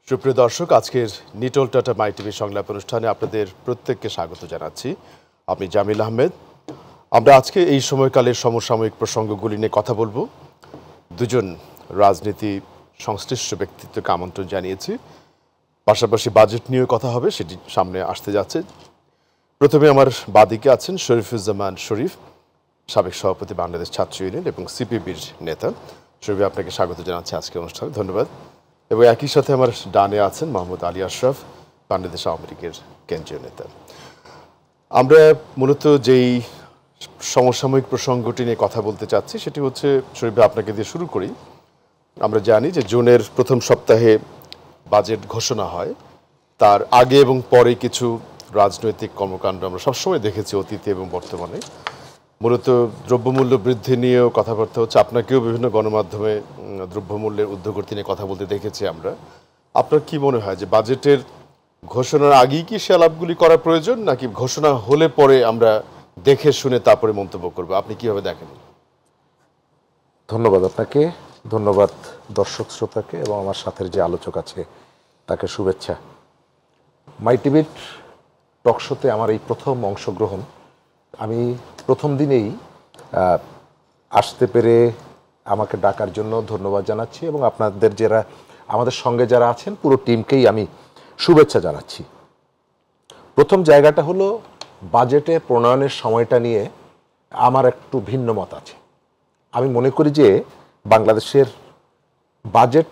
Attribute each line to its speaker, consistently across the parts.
Speaker 1: সুপ্রিয় দর্শক, আজকের নিটল টাটা মাই টিভি সংলাপ অনুষ্ঠানে আপনাদের প্রত্যেককে স্বাগত জানাচ্ছি। আমি জামিল আহমেদ। আমরা আজকে এই সময়কালের সমসাময়িক প্রসঙ্গগুলি নিয়ে কথা বলবো। দুজন রাজনীতি সংশ্লিষ্ট ব্যক্তিত্বকে আমন্ত্রণ জানিয়েছি, পাশাপাশি বাজেট নিয়েও কথা হবে, সেটি সামনে আসতে যাচ্ছে। প্রথমে আমার বাদিকে আছেন শরীফুজ্জামান শরীফ, সাবেক সভাপতি বাংলাদেশ ছাত্র ইউনিয়ন এবং সিপিবির নেতা। শরীফ, আপনাকে স্বাগত জানাচ্ছি আজকের অনুষ্ঠানে, ধন্যবাদ। এবং একই সাথে আমার ডানে আছেন মোহাম্মদ আলী আশরাফ, বাংলাদেশ আওয়ামী লীগের কেন্দ্রীয় নেতা। আমরা মূলত যেই সমসাময়িক প্রসঙ্গটি নিয়ে কথা বলতে চাচ্ছি সেটি হচ্ছে, শরীফ আপনাকে দিয়ে শুরু করি। আমরা জানি যে জুনের প্রথম সপ্তাহে বাজেট ঘোষণা হয়। তার আগে এবং পরে কিছু রাজনৈতিক কর্মকাণ্ড আমরা সবসময় দেখেছি অতীতে এবং বর্তমানে। মূলত দ্রব্যমূল্য বৃদ্ধি নিয়েও কথাবার্তা হচ্ছে, আপনাকেও বিভিন্ন গণমাধ্যমে দ্রব্যমূল্যের ঊর্ধ্বগতি নিয়ে কথা বলতে দেখেছি আমরা। আপনার কি মনে হয় যে বাজেটের ঘোষণার আগেই কি সে আলাপগুলি করা প্রয়োজন, নাকি ঘোষণা হলে পরে আমরা দেখে শুনে তারপরে মন্তব্য করব? আপনি কিভাবে দেখেন?
Speaker 2: ধন্যবাদ আপনাকে, ধন্যবাদ দর্শক শ্রোতাকে এবং আমার সাথে যে আলোচক আছে তাকে শুভেচ্ছা। মাই টিভির টকশোতে আমার এই প্রথম অংশগ্রহণ। আমি প্রথম দিনেই আসতে পেরে আমাকে ডাকার জন্য ধন্যবাদ জানাচ্ছি এবং আপনাদের যারা আমাদের সঙ্গে যারা আছেন পুরো টিমকেই আমি শুভেচ্ছা জানাচ্ছি। প্রথম জায়গাটা হলো বাজেটে প্রণয়নের সময়টা নিয়ে আমার একটু ভিন্ন মত আছে। আমি মনে করি যে বাংলাদেশের বাজেট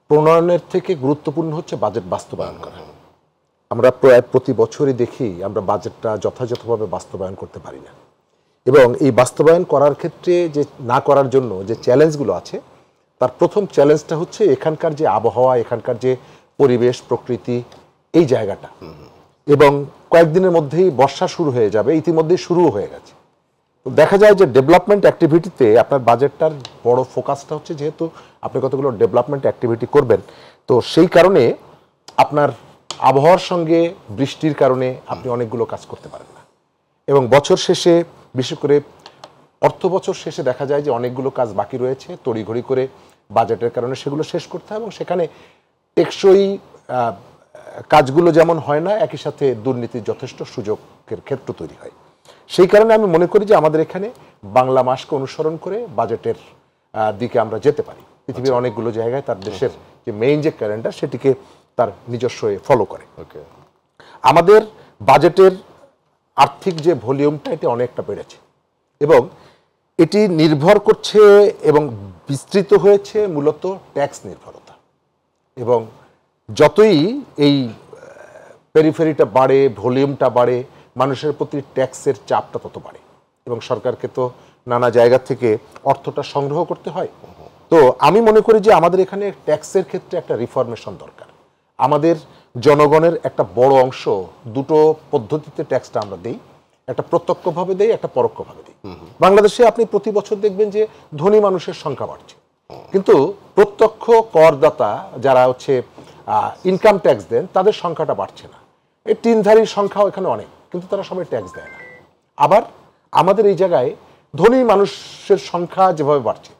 Speaker 2: প্রণয়নের থেকে গুরুত্বপূর্ণ হচ্ছে বাজেট বাস্তবায়ন করা। আমরা প্রায় প্রতি বছরই দেখি আমরা বাজেটটা যথাযথভাবে বাস্তবায়ন করতে পারি না, এবং এই বাস্তবায়ন করার ক্ষেত্রে যে না করার জন্য যে চ্যালেঞ্জগুলো আছে, তার প্রথম চ্যালেঞ্জটা হচ্ছে এখানকার যে আবহাওয়া, এখানকার যে পরিবেশ প্রকৃতি, এই জায়গাটা। এবং কয়েকদিনের মধ্যেই বর্ষা শুরু হয়ে যাবে, ইতিমধ্যেই শুরুও হয়ে গেছে। দেখা যায় যে ডেভেলপমেন্ট অ্যাক্টিভিটিতে আপনার বাজেটটার বড় ফোকাসটা হচ্ছে, যেহেতু আপনি কতগুলো ডেভেলপমেন্ট অ্যাক্টিভিটি করবেন, তো সেই কারণে আপনার আবহাওয়ার সঙ্গে বৃষ্টির কারণে আপনি অনেকগুলো কাজ করতে পারেন না। এবং বছর শেষে, বিশেষ করে অর্থ বছর শেষে দেখা যায় যে অনেকগুলো কাজ বাকি রয়েছে, তড়িঘড়ি করে বাজেটের কারণে সেগুলো শেষ করতে হয় এবং সেখানে টেকসই কাজগুলো যেমন হয় না, একই সাথে দুর্নীতির যথেষ্ট সুযোগের ক্ষেত্র তৈরি হয়। সেই কারণে আমি মনে করি যে আমাদের এখানে বাংলা মাসকে অনুসরণ করে বাজেটের দিকে আমরা যেতে পারি। পৃথিবীর অনেকগুলো জায়গায় তার দেশের যে মেইন যে ক্যালেন্ডার সেটিকে তার নিজস্ব ফলো করে। আমাদের বাজেটের আর্থিক যে ভলিউমটা এটি অনেকটা বেড়েছে এবং এটি নির্ভর করছে এবং বিস্তৃত হয়েছে মূলত ট্যাক্স নির্ভরতা। এবং যতই এই পেরিফেরিটা বাড়ে, ভলিউমটা বাড়ে, মানুষের প্রতি ট্যাক্সের চাপটা তত বাড়ে এবং সরকারকে তো নানা জায়গা থেকে অর্থটা সংগ্রহ করতে হয়। তো আমি মনে করি যে আমাদের এখানে ট্যাক্সের ক্ষেত্রে একটা রিফরমেশন দরকার। আমাদের জনগণের একটা বড় অংশ দুটো পদ্ধতিতে ট্যাক্সটা আমরা দেই, একটা প্রত্যক্ষভাবে দেই, একটা পরোক্ষভাবে দিই। বাংলাদেশে আপনি প্রতি বছর দেখবেন যে ধনী মানুষের সংখ্যা বাড়ছে, কিন্তু প্রত্যক্ষ করদাতা যারা হচ্ছে ইনকাম ট্যাক্স দেন তাদের সংখ্যাটা বাড়ছে না। এই তিনধারীর সংখ্যাও এখানে অনেক, কিন্তু তারা সবাই ট্যাক্স দেয় না। আবার আমাদের এই জায়গায় ধনী মানুষের সংখ্যা যেভাবে বাড়ছে,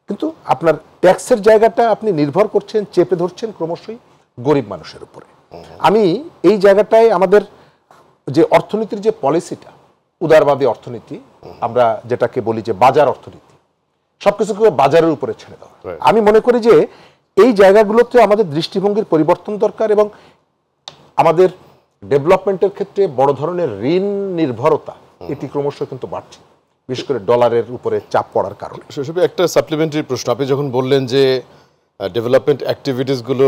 Speaker 2: কিন্তু আপনার ট্যাক্সের জায়গাটা আপনি নির্ভর করছেন, চেপে ধরছেন ক্রমশই গরিব মানুষের উপরে। আমি এই জায়গাটায় আমাদের যে অর্থনীতির যে পলিসিটা, উদারবাদী অর্থনীতি, আমরা যেটাকে বলি যে বাজার অর্থনীতি, সবকিছুকে বাজারের উপরে ছেড়ে দেওয়া, আমি মনে করি যে এই জায়গাগুলোতে আমাদের দৃষ্টিভঙ্গির পরিবর্তন দরকার। এবং আমাদের ডেভেলপমেন্টের ক্ষেত্রে বড় ধরনের ঋণ নির্ভরতা এটি ক্রমশ কিন্তু বাড়ছে, বিশেষ করে ডলারের উপরে চাপ পড়ার কারণে।
Speaker 1: সেসবে একটা সাপ্লিমেন্টারি প্রশ্ন, আপনি যখন বললেন যে ডেভেলপমেন্ট অ্যাক্টিভিটিসগুলো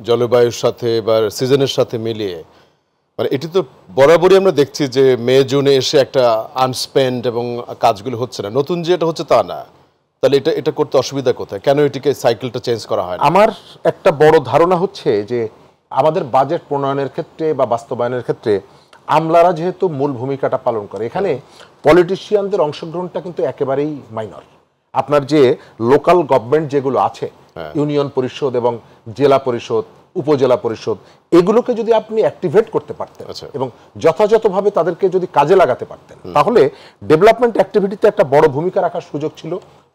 Speaker 1: জলবায়ুর সাথে বা সিজনের সাথে মিলিয়ে, মানে এটি তো বরাবরই আমরা দেখছি যে মে জুনে এসে একটা আনস্পেন্ড এবং কাজগুলো হচ্ছে না, নতুন যে এটা হচ্ছে তা না। তাহলে এটা করতে অসুবিধা কোথায়? কেন এটিকে সাইকেলটা চেঞ্জ করা হয়?
Speaker 2: আমার একটা বড় ধারণা হচ্ছে যে আমাদের বাজেট প্রণয়নের ক্ষেত্রে বা বাস্তবায়নের ক্ষেত্রে আমলারা যেহেতু মূল ভূমিকাটা পালন করে, এখানে পলিটিশিয়ানদের অংশগ্রহণটা কিন্তু একেবারেই মাইনর। আপনার যে লোকাল গভর্নমেন্ট যেগুলো আছে, ইউনিয়ন পরিষদ এবং জেলা পরিষদ, উপজেলা পরিষদ, এগুলোকে যদি আপনি অ্যাক্টিভেট করতে পারতেন এবং যথাযথভাবে তাদেরকে যদি কাজে লাগাতে পারতেন, তাহলে ডেভেলপমেন্ট অ্যাক্টিভিটিতে একটা বড় ভূমিকা রাখার সুযোগ ছিল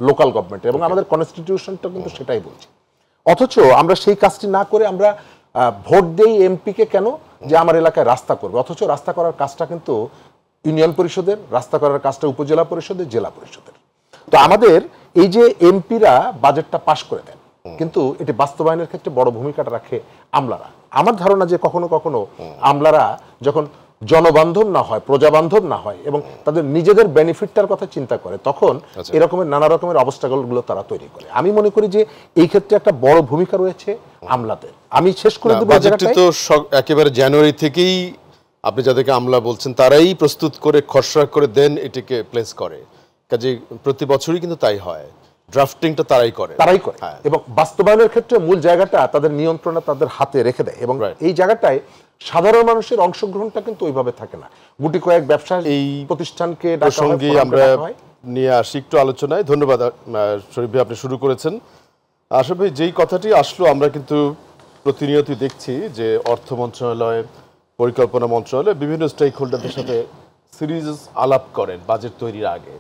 Speaker 2: লোকাল গভর্নমেন্ট। এবং আমাদের কনস্টিটিউশনটা কিন্তু সেটাই বলছে। অথচ আমরা সেই কাজটি না করে আমরা ভোট দেই এমপিকে কেন, যে আমার এলাকায় রাস্তা করবে, অথচ রাস্তা করার কাজটা কিন্তু ইউনিয়ন পরিষদের, রাস্তা করার কাজটা উপজেলা পরিষদের, জেলা পরিষদের। তো আমাদের এই যে এমপিরা বাজেটটা পাশ করে দেন, কিন্তু এটি বাস্তবায়নের ক্ষেত্রে বড় ভূমিকাটা রাখে আমলারা। আমার ধারণা যে কখনো কখনো আমলারা যখন জনবান্ধব না হয়, প্রজাবান্ধব না হয় এবং তাদের নিজেদের বেনিফিটটার কথা চিন্তা করে, তখন এরকমের নানা রকমের অবস্থাগুলো তারা তৈরি করে। আমি মনে করি যে এই ক্ষেত্রে একটা বড় ভূমিকা রয়েছে আমলাদের। আমি শেষ করে দেব,
Speaker 1: বাজেটটি তো একেবারে জানুয়ারি থেকেই আপনি যাদেরকে আমলা বলছেন তারাই প্রস্তুত করে খসড়া করে দেন, এটিকে প্লেস করে, কাজে প্রতি বছরই কিন্তু তাই হয়, ড্রাফটিংটা তারাই করে।
Speaker 2: এবং বাস্তবায়নের ক্ষেত্রে মূল জায়গাটা তাদের নিয়ন্ত্রণে তাদের হাতে রেখে দেয়, এবং এই জায়গাটায় সাধারণ মানুষের অংশগ্রহণটা কিন্তু ওইভাবে থাকে না। গুটি কয়েক ব্যবসা এই প্রতিষ্ঠানকে
Speaker 1: প্রসঙ্গে আমরা নিয়ে আসি একটু আলোচনায়। ধন্যবাদ শরীফ ভাই, আপনি শুরু করেছেন। আশরাফ ভাই, যেই কথাটি আসলো, আমরা কিন্তু প্রতিনিয়ত দেখছি যে অর্থ মন্ত্রণালয়, পরিকল্পনা মন্ত্রণালয় বিভিন্ন স্টেক হোল্ডারদের সাথে সিরিজ আলাপ করেন বাজেট তৈরির আগে,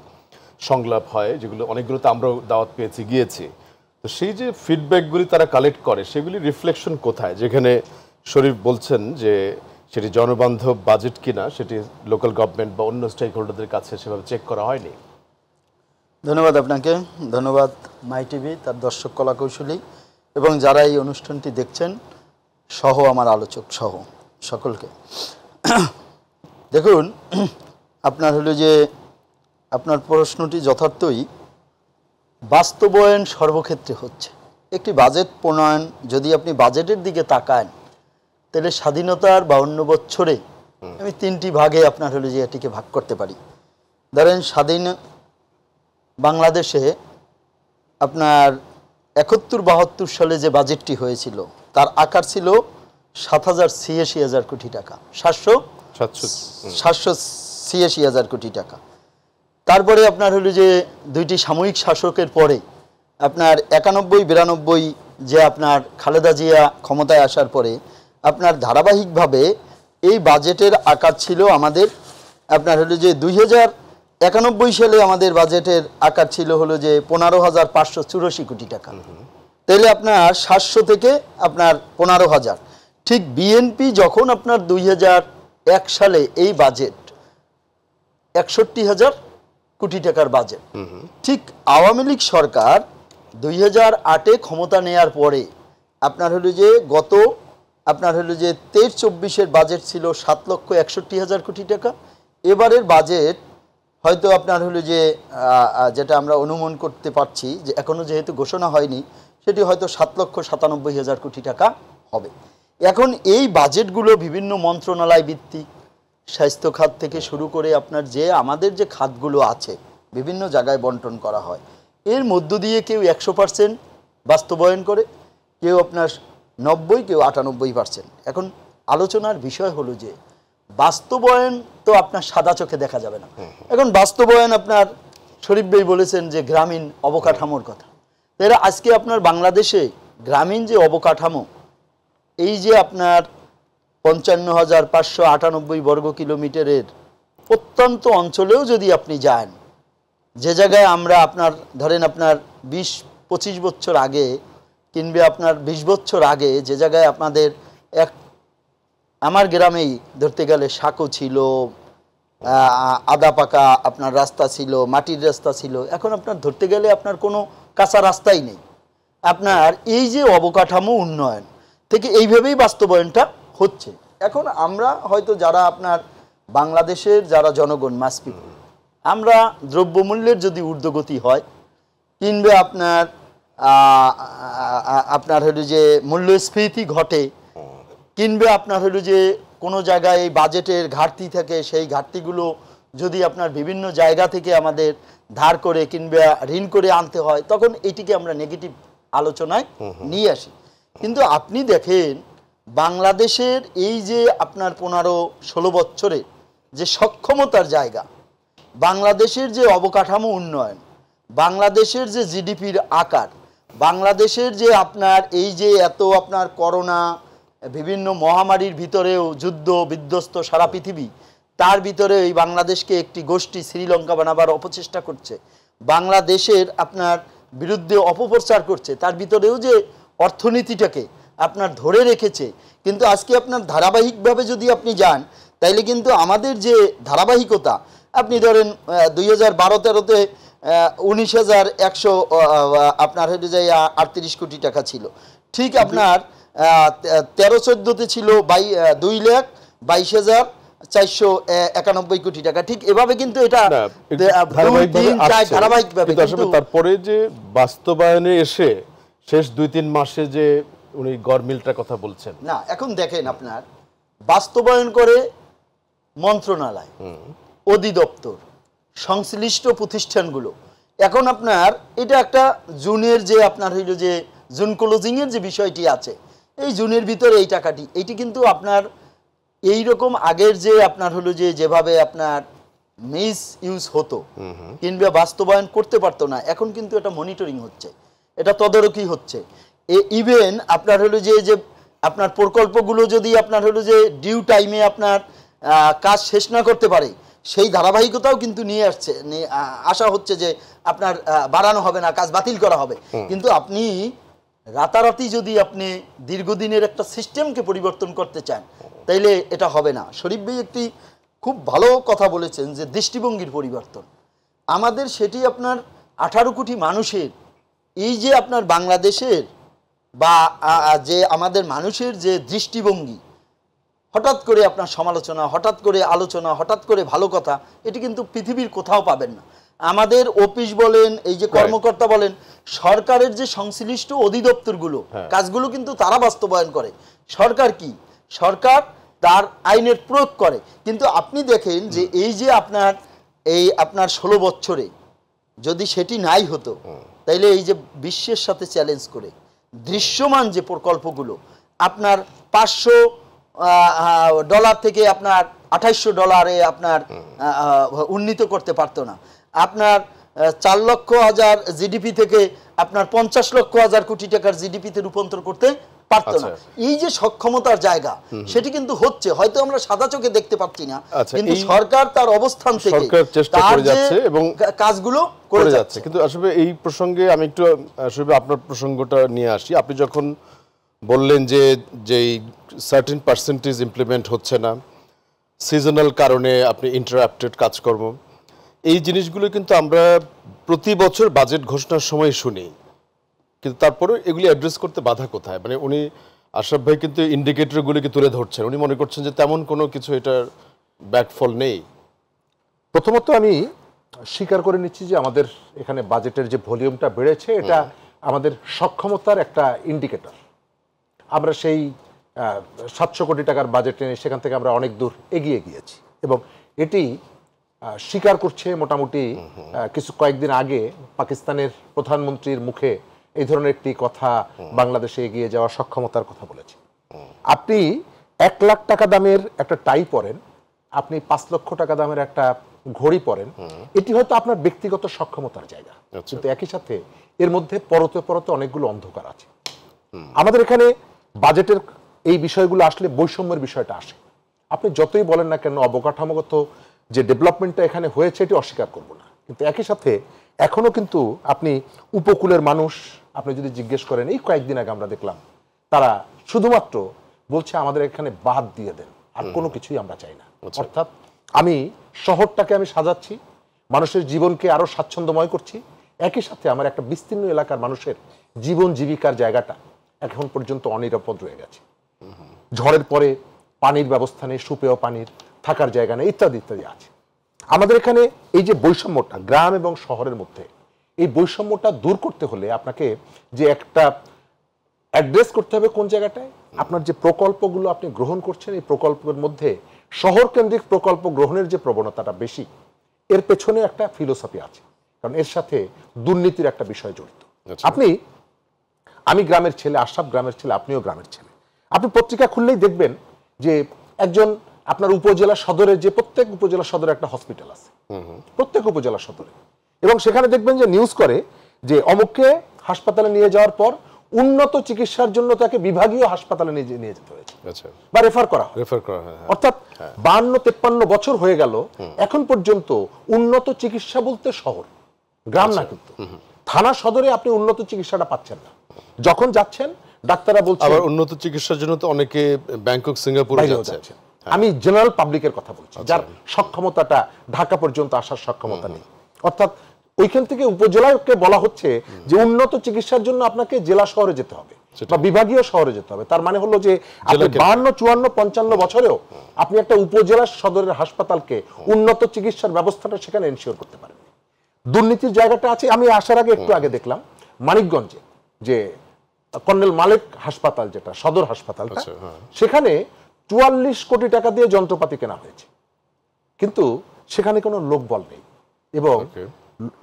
Speaker 1: সংলাপ হয়, যেগুলো অনেকগুলোতে আমরাও দাওয়াত পেয়েছি, গিয়েছি। তো সেই যে ফিডব্যাকগুলি তারা কালেক্ট করে, সেগুলি রিফ্লেকশন কোথায়? যেখানে শরীফ বলছেন যে সেটি জনবান্ধব বাজেট কিনা সেটি লোকাল গভর্নমেন্ট বা অন্য স্টেক হোল্ডারদের কাছে সেভাবে চেক করা হয়নি।
Speaker 3: ধন্যবাদ আপনাকে, ধন্যবাদ মাই টিভি, তার দর্শক কলাকৌশলী এবং যারা এই অনুষ্ঠানটি দেখছেন সহ আমার আলোচক সহ সকলকে। দেখুন, আপনার হলো যে আপনার প্রশ্নটি যথার্থই, বাস্তবায়ন সর্বক্ষেত্রে হচ্ছে। একটি বাজেট প্রণয়ন, যদি আপনি বাজেটের দিকে তাকান, তাহলে স্বাধীনতার 52 বছরে আমি 3টি ভাগে আপনার হলো যে এটিকে ভাগ করতে পারি। ধরেন, স্বাধীন বাংলাদেশে আপনার 71-72 সালে যে বাজেটটি হয়েছিল, তার আকার ছিল 7,86,000 কোটি টাকা, 786,000 কোটি টাকা। তারপরে আপনার হলো যে দুইটি সাময়িক শাসকের পরে আপনার 91-92 যে আপনার খালেদা জিয়া ক্ষমতায় আসার পরে আপনার ধারাবাহিকভাবে এই বাজেটের আকার ছিল আমাদের আপনার হলো যে 2091 সালে আমাদের বাজেটের আকার ছিল হলো যে 15,584 কোটি টাকা। তাহলে আপনার 700 থেকে আপনার 15,000। ঠিক বিএনপি যখন আপনার 2001 সালে এই বাজেট 61,000 কোটি টাকার বাজেট, ঠিক আওয়ামী লীগ সরকার 2008-এ ক্ষমতা নেয়ার পরে আপনার হলো যে গত আপনার হলো যে 23-24-এর বাজেট ছিল 7,61,000 কোটি টাকা। এবারের বাজেট হয়তো আপনার হলো যে যেটা আমরা অনুমান করতে পারছি যে এখনো যেহেতু ঘোষণা হয়নি, সেটি হয়তো 7,97,000 কোটি টাকা হবে। এখন এই বাজেটগুলো বিভিন্ন মন্ত্রণালয় ভিত্তিক, স্বাস্থ্য খাত থেকে শুরু করে আপনার যে আমাদের যে খাতগুলো আছে বিভিন্ন জায়গায় বন্টন করা হয়। এর মধ্য দিয়ে কেউ 100% বাস্তবায়ন করে, কেউ আপনার 90, কেউ 98%। এখন আলোচনার বিষয় হলো যে বাস্তবায়ন তো আপনার সাদা চোখে দেখা যাবে না। এখন বাস্তবায়ন আপনার শরীফ ভাই বলেছেন যে গ্রামীণ অবকাঠামোর কথা। এরা আজকে আপনার বাংলাদেশে গ্রামীণ যে অবকাঠামো, এই যে আপনার 55,598 বর্গ কিলোমিটারের প্রত্যন্ত অঞ্চলেও যদি আপনি যান, যে জায়গায় আমরা আপনার ধরেন আপনার 20-25 বছর আগে কিংবা আপনার 20 বছর আগে যে জায়গায় আপনাদের আমার গ্রামেই ধরতে গেলে সাঁকো ছিল, আদা পাকা আপনার রাস্তা ছিল, মাটির রাস্তা ছিল, এখন আপনার ধরতে গেলে আপনার কোনো কাঁচা রাস্তাই নেই। আপনার এই যে অবকাঠামো উন্নয়ন থেকে এইভাবেই বাস্তবায়নটা হচ্ছে। এখন আমরা হয়তো যারা আপনার বাংলাদেশের যারা জনগণ, মাস পিপল, আমরা দ্রব্যমূল্যের যদি ঊর্ধ্বগতি হয় কিংবা আপনার হলো যে মূল্যস্ফীতি ঘটে, কিংবা আপনার হলো যে কোনো জায়গায় এই বাজেটের ঘাটতি থাকে, সেই ঘাটতিগুলো যদি আপনার বিভিন্ন জায়গা থেকে আমাদের ধার করে কিংবা ঋণ করে আনতে হয়, তখন এটিকে আমরা নেগেটিভ আলোচনায় নিয়ে আসি। কিন্তু আপনি দেখেন বাংলাদেশের এই যে আপনার 15-16 বছরে যে সক্ষমতার জায়গা, বাংলাদেশের যে অবকাঠামো উন্নয়ন, বাংলাদেশের যে জিডিপির আকার, বাংলাদেশের যে আপনার এই যে এত আপনার করোনা বিভিন্ন মহামারীর ভিতরেও যুদ্ধ বিধ্বস্ত সারা পৃথিবী, তার ভিতরে এই বাংলাদেশকে একটি গোষ্ঠী শ্রীলঙ্কা বানাবার অপচেষ্টা করছে, বাংলাদেশের আপনার বিরুদ্ধে অপপ্রচার করছে, তার ভিতরেও যে অর্থনীতিটাকে আপনার ধরে রেখেছে। কিন্তু আজকে আপনার ধারাবাহিকভাবে যদি আপনি যান, তাইলে কিন্তু আমাদের যে ধারাবাহিকতা, আপনি ধরেন 2012-13-তে 19,100 আপনার হয়ে যায় 38 কোটি টাকা ছিল। ঠিক আপনার 13-14-তে ছিল 2,22,491 কোটি টাকা। ঠিক এভাবে কিন্তু এটা ধারাবাহিকভাবে
Speaker 1: তারপরে যে বাস্তবায়নে এসে শেষ 2-3 মাসে যে উনি গড়মিলটার কথা বলছেন
Speaker 3: না, এখন দেখেন আপনার বাস্তবায়ন করে মন্ত্রণালয়, অধিদপ্তর, সংশ্লিষ্ট প্রতিষ্ঠানগুলো। এখন আপনার এটা একটা জুনের যে আপনার হইল যে জুন ক্লোজিং এর যে বিষয়টি আছে, এই জুনের ভিতরে এই টাকাটি এইটি কিন্তু আপনার এই রকম আগের যে আপনার হলো যে যেভাবে আপনার মিস ইউজ হতো কিংবা বাস্তবায়ন করতে পারতো না, এখন কিন্তু এটা মনিটরিং হচ্ছে, এটা তদারকি হচ্ছে। ইভেন আপনার হলো যে যে আপনার প্রকল্পগুলো যদি আপনার হলো যে ডিউ টাইমে আপনার কাজ শেষ না করতে পারে, সেই ধারাবাহিকতাও কিন্তু নিয়ে আসা হচ্ছে যে আপনার বাড়ানো হবে না, কাজ বাতিল করা হবে। কিন্তু আপনি রাতারাতি যদি আপনি দীর্ঘদিনের একটা সিস্টেমকে পরিবর্তন করতে চান, তাইলে এটা হবে না। শরীফ ভাই একটি খুব ভালো কথা বলেছেন যে দৃষ্টিভঙ্গির পরিবর্তন। আমাদের সেটি আপনার 18 কোটি মানুষের এই যে আপনার বাংলাদেশের বা যে আমাদের মানুষের যে দৃষ্টিভঙ্গি, হঠাৎ করে আপনার সমালোচনা, হঠাৎ করে আলোচনা, হঠাৎ করে ভালো কথা, এটি কিন্তু পৃথিবীর কোথাও পাবেন না। আমাদের অফিস বলেন, এই যে কর্মকর্তা বলেন, সরকারের যে সংশ্লিষ্ট অধিদপ্তরগুলো কাজগুলো কিন্তু তারা বাস্তবায়ন করে। সরকার কি? সরকার তার আইনের প্রয়োগ করে। কিন্তু আপনি দেখেন যে এই যে আপনার 16 বছরে যদি সেটি নাই হতো, তাইলে এই যে বিশ্বের সাথে চ্যালেঞ্জ করে দৃশ্যমান যে প্রকল্পগুলো আপনার $500 থেকে আপনার $2800 আপনার উন্নীত করতে পারতো না। আপনার 4,00,000 জিডিপি থেকে আপনার 50,00,000 কোটি টাকার জিডিপিতে রূপান্তর করতে পারতো না। এই যে সক্ষমতার জায়গা, সেটি কিন্তু হচ্ছে, হয়তো আমরা সাদা চোখে দেখতে পাচ্ছি না, কিন্তু সরকার তার অবস্থান থেকে
Speaker 1: চেষ্টা করে যাচ্ছে এবং
Speaker 3: কাজগুলো করে যাচ্ছে।
Speaker 1: কিন্তু আসলে এই প্রসঙ্গে আমি একটু আসলে আপনার প্রসঙ্গটা নিয়ে আসি। আপনি যখন বললেন যে যেই সার্টেন পার্সেন্টেজ ইমপ্লিমেন্ট হচ্ছে না, সিজনাল কারণে আপনি ইন্টারাপ্টেড কাজকর্ম, এই জিনিসগুলো কিন্তু আমরা প্রতি বছর বাজেট ঘোষণার সময় শুনি, কিন্তু তারপরে এগুলি অ্যাড্রেস করতে বাধা কোথায়? মানে উনি আশরাফ ভাই কিন্তু ইন্ডিকেটরগুলিকে তুলে ধরছেন, উনি মনে করছেন যে তেমন কোনো কিছু এটার ব্যাকফল নেই।
Speaker 2: প্রথমত আমি স্বীকার করে নিচ্ছি যে আমাদের এখানে বাজেটের যে ভলিউমটা বেড়েছে, এটা আমাদের সক্ষমতার একটা ইন্ডিকেটর। আমরা সেই 700 কোটি টাকার বাজেট নিয়ে সেখান থেকে আমরা অনেক দূর এগিয়ে গিয়েছি এবং এটি স্বীকার করছে মোটামুটি কয়েকদিন আগে পাকিস্তানের প্রধানমন্ত্রীর মুখে এই ধরনের একটি কথা বাংলাদেশে এগিয়ে যাওয়ার সক্ষমতার কথা বলেছে। আপনি 1 লাখ টাকা দামের একটা টাই পরেন, আপনি 5 লক্ষ টাকা দামের একটা ঘড়ি পরেন, এটি হয়তো আপনার ব্যক্তিগত সক্ষমতার জায়গা, কিন্তু একই সাথে এর মধ্যে পরতে পরতে অনেকগুলো অন্ধকার আছে। আমাদের এখানে বাজেটের এই বিষয়গুলো আসলে বৈষম্যের বিষয়টা আসে। আপনি যতই বলেন না কেন অবকাঠামোগত যে ডেভেলপমেন্টটা এখানে হয়েছে এটি অস্বীকার করব না, কিন্তু একই সাথে এখনো কিন্তু আপনি উপকূলের মানুষ আপনি যদি জিজ্ঞেস করেন, এই কয়েকদিন আগে আমরা দেখলাম তারা শুধুমাত্র বলছে আমাদের এখানে বাদ দিয়ে দেন, আর কোনো কিছুই আমরা চাই না। অর্থাৎ আমি শহরটাকে আমি সাজাচ্ছি, মানুষের জীবনকে আরো স্বাচ্ছন্দ্যময় করছি, একই সাথে আমার একটা বিস্তীর্ণ এলাকার মানুষের জীবন জীবিকার জায়গাটা এখন পর্যন্ত অনিরাপদ রয়ে গেছে। ঝড়ের পরে পানির ব্যবস্থা নেই, সুপেয় পানির থাকার জায়গা নেই, ইত্যাদি ইত্যাদি আছে। আমাদের এখানে এই যে বৈষম্যটা গ্রাম এবং শহরের মধ্যে, এই বৈষম্যটা দূর করতে হলে আপনাকে যে একটা অ্যাড্রেস করতে হবে কোন জায়গাটায় আপনার যে প্রকল্পগুলো আপনি গ্রহণ করছেন, এই প্রকল্পের মধ্যে শহর কেন্দ্রিক প্রকল্প গ্রহণের যে প্রবণতাটা বেশি, এর পেছনে একটা ফিলোসফি আছে, কারণ এর সাথে দুর্নীতির একটা বিষয় জড়িত। আমি গ্রামের ছেলে, আশরাফ গ্রামের ছেলে, আপনিও গ্রামের ছেলে। আপনি পত্রিকা খুললেই দেখবেন যে একজন আপনার উপজেলা সদরে, যে প্রত্যেক উপজেলা সদরে একটা হসপিটাল আছে, প্রত্যেক উপজেলা সদরে, এবং সেখানে দেখবেন যে নিউজ করে যে অমুককে হাসপাতালে নিয়ে যাওয়ার পর উন্নত চিকিৎসার জন্য তাকে বিভাগীয় হাসপাতালে নিয়ে যেতে হয়েছে বা রেফার করা হয়। অর্থাৎ 52-53 বছর হয়ে গেল, এখন পর্যন্ত উন্নত চিকিৎসা বলতে শহর, গ্রাম না। কিন্তু থানা সদরে আপনি উন্নত চিকিৎসাটা পাচ্ছেন না। যখন যাচ্ছেন ডাক্তাররা বলছে
Speaker 1: আবার উন্নত চিকিৎসার জন্য তো অনেকে ব্যাংকক সিঙ্গাপুরে
Speaker 2: বাইরেও
Speaker 1: যাচ্ছে।
Speaker 2: যাচ্ছে। আমি জেনারেল পাবলিকের কথা বলছি, যার সক্ষমতাটা ঢাকা পর্যন্ত আসার সক্ষমতা নেই। অর্থাৎ ওইখান থেকে উপজেলাকে বলা হচ্ছে যে উন্নত চিকিৎসার জন্য আপনাকে জেলা শহরে যেতে হবে বা বিভাগীয় শহরে যেতে হবে। তার মানে হলো যে আপনি 52, 54, 55 বছরেও আপনি একটা উপজেলা সদরের হাসপাতালকে উন্নত চিকিৎসার ব্যবস্থাটা সেখানে এনশিওর করতে পারেন। দুর্নীতির জায়গাটা আছে। আমি আসার আগে একটু আগে দেখলাম মানিকগঞ্জে যে কর্নেল মালেক হাসপাতাল, যেটা সদর হাসপাতালটা, সেখানে 44 কোটি টাকা দিয়ে যন্ত্রপাতি কেনা হয়েছে, কিন্তু সেখানে কোনো লোকবল নেই। এবং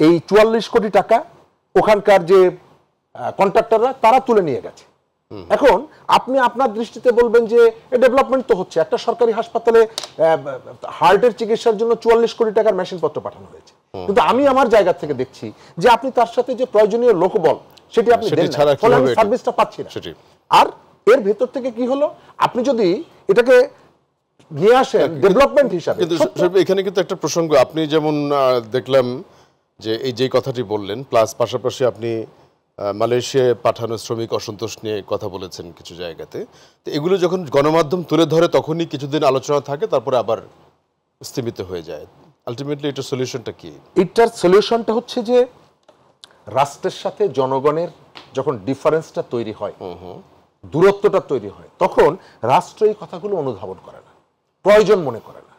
Speaker 2: এই 44 কোটি টাকা ওখানকার যে কন্ট্রাক্টররা তারা তুলে নিয়ে গেছে। এখন আপনি আপনার দৃষ্টিতে বলবেন যে ডেভেলপমেন্ট তো হচ্ছে, একটা সরকারি হাসপাতালে হার্টের চিকিৎসার জন্য 44 কোটি টাকার মেশিনপত্র পাঠানো হয়েছে, কিন্তু আমি আমার জায়গা থেকে দেখছি যে আপনি তার সাথে যে প্রয়োজনীয় লোকবল সেটি আপনি দেন না, ফলে আমি সার্ভিসটা পাচ্ছি না। আর এর ভেতর থেকে কি হলো, আপনি যদি এটাকে নিয়ে আসেন ডেভেলপমেন্ট হিসাবে,
Speaker 1: কিন্তু এখানে কিন্তু একটা প্রসঙ্গ, আপনি যেমন দেখলাম যে এই যে কথাটি বললেন, প্লাস পাশাপাশি আপনি মালয়েশিয়ায় পাঠানো শ্রমিক অসন্তোষ নিয়ে কথা বলেছেন কিছু জায়গাতে। তো এগুলো যখন গণমাধ্যম তুলে ধরে তখনই কিছুদিন আলোচনা থাকে, তারপরে আবার স্থিমিত হয়ে যায়। আলটিমেটলি এটার সলিউশনটা কি?
Speaker 2: এটার সলিউশনটা হচ্ছে যে রাষ্ট্রের সাথে জনগণের যখন ডিফারেন্সটা তৈরি হয়, দূরত্বটা তৈরি হয়, তখন রাষ্ট্র এই কথাগুলো অনুধাবন করে না, প্রয়োজন মনে করে না।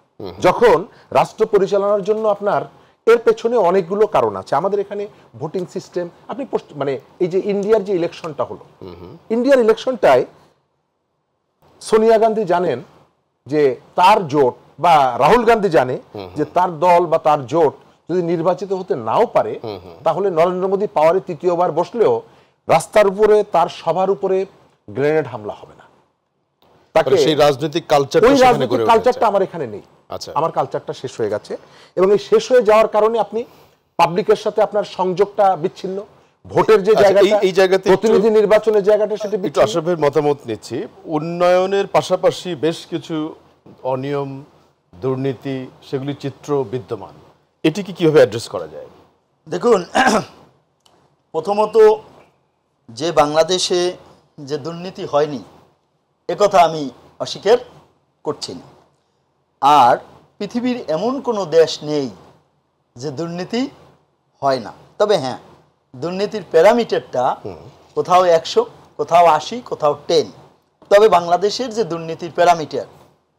Speaker 2: যখন রাষ্ট্র পরিচালনার জন্য আপনার এর পেছনে অনেকগুলো কারণ আছে। আমাদের এখানে ভোটিং সিস্টেম, আপনি মানে এই যে ইন্ডিয়ার যে ইলেকশনটা হলো, ইন্ডিয়ার ইলেকশনটায় সোনিয়া গান্ধী জানেন যে তার জোট, বা রাহুল গান্ধী জানে যে তার দল বা তার জোট যদি নির্বাচিত হতে নাও পারে, তাহলে নরেন্দ্র মোদী পাওয়ারে তৃতীয়বার বসলেও রাস্তার উপরে, তার সভার উপরে গ্রেনেড হামলা হবে না। তাকে
Speaker 1: সেই রাজনৈতিক
Speaker 2: কালচারটা আমার এখানে নেই। আমার কালচারটা শেষ হয়ে গেছে, এবং এই শেষ হয়ে যাওয়ার কারণে আপনি পাবলিকের সাথে আপনার সংযোগটা বিচ্ছিন্ন, ভোটের যে জায়গাটা,
Speaker 1: এই জায়গাতে
Speaker 2: প্রতিনিধি নির্বাচনের জায়গাটা সেটা
Speaker 1: একটু আশরাফের মতামত নিচ্ছি। উন্নয়নের পাশাপাশি বেশ কিছু অনিয়ম, দুর্নীতি, সেগুলি চিত্র বিদ্যমান, এটিকে কিভাবে অ্যাড্রেস করা যায়?
Speaker 3: দেখুন, প্রথমত যে বাংলাদেশে যে দুর্নীতি হয়নি একথা আমি অস্বীকার করছি না। আর পৃথিবীর এমন কোনো দেশ নেই যে দুর্নীতি হয় না। তবে হ্যাঁ, দুর্নীতির প্যারামিটারটা কোথাও 100, কোথাও 80, কোথাও 10। তবে বাংলাদেশের যে দুর্নীতির প্যারামিটার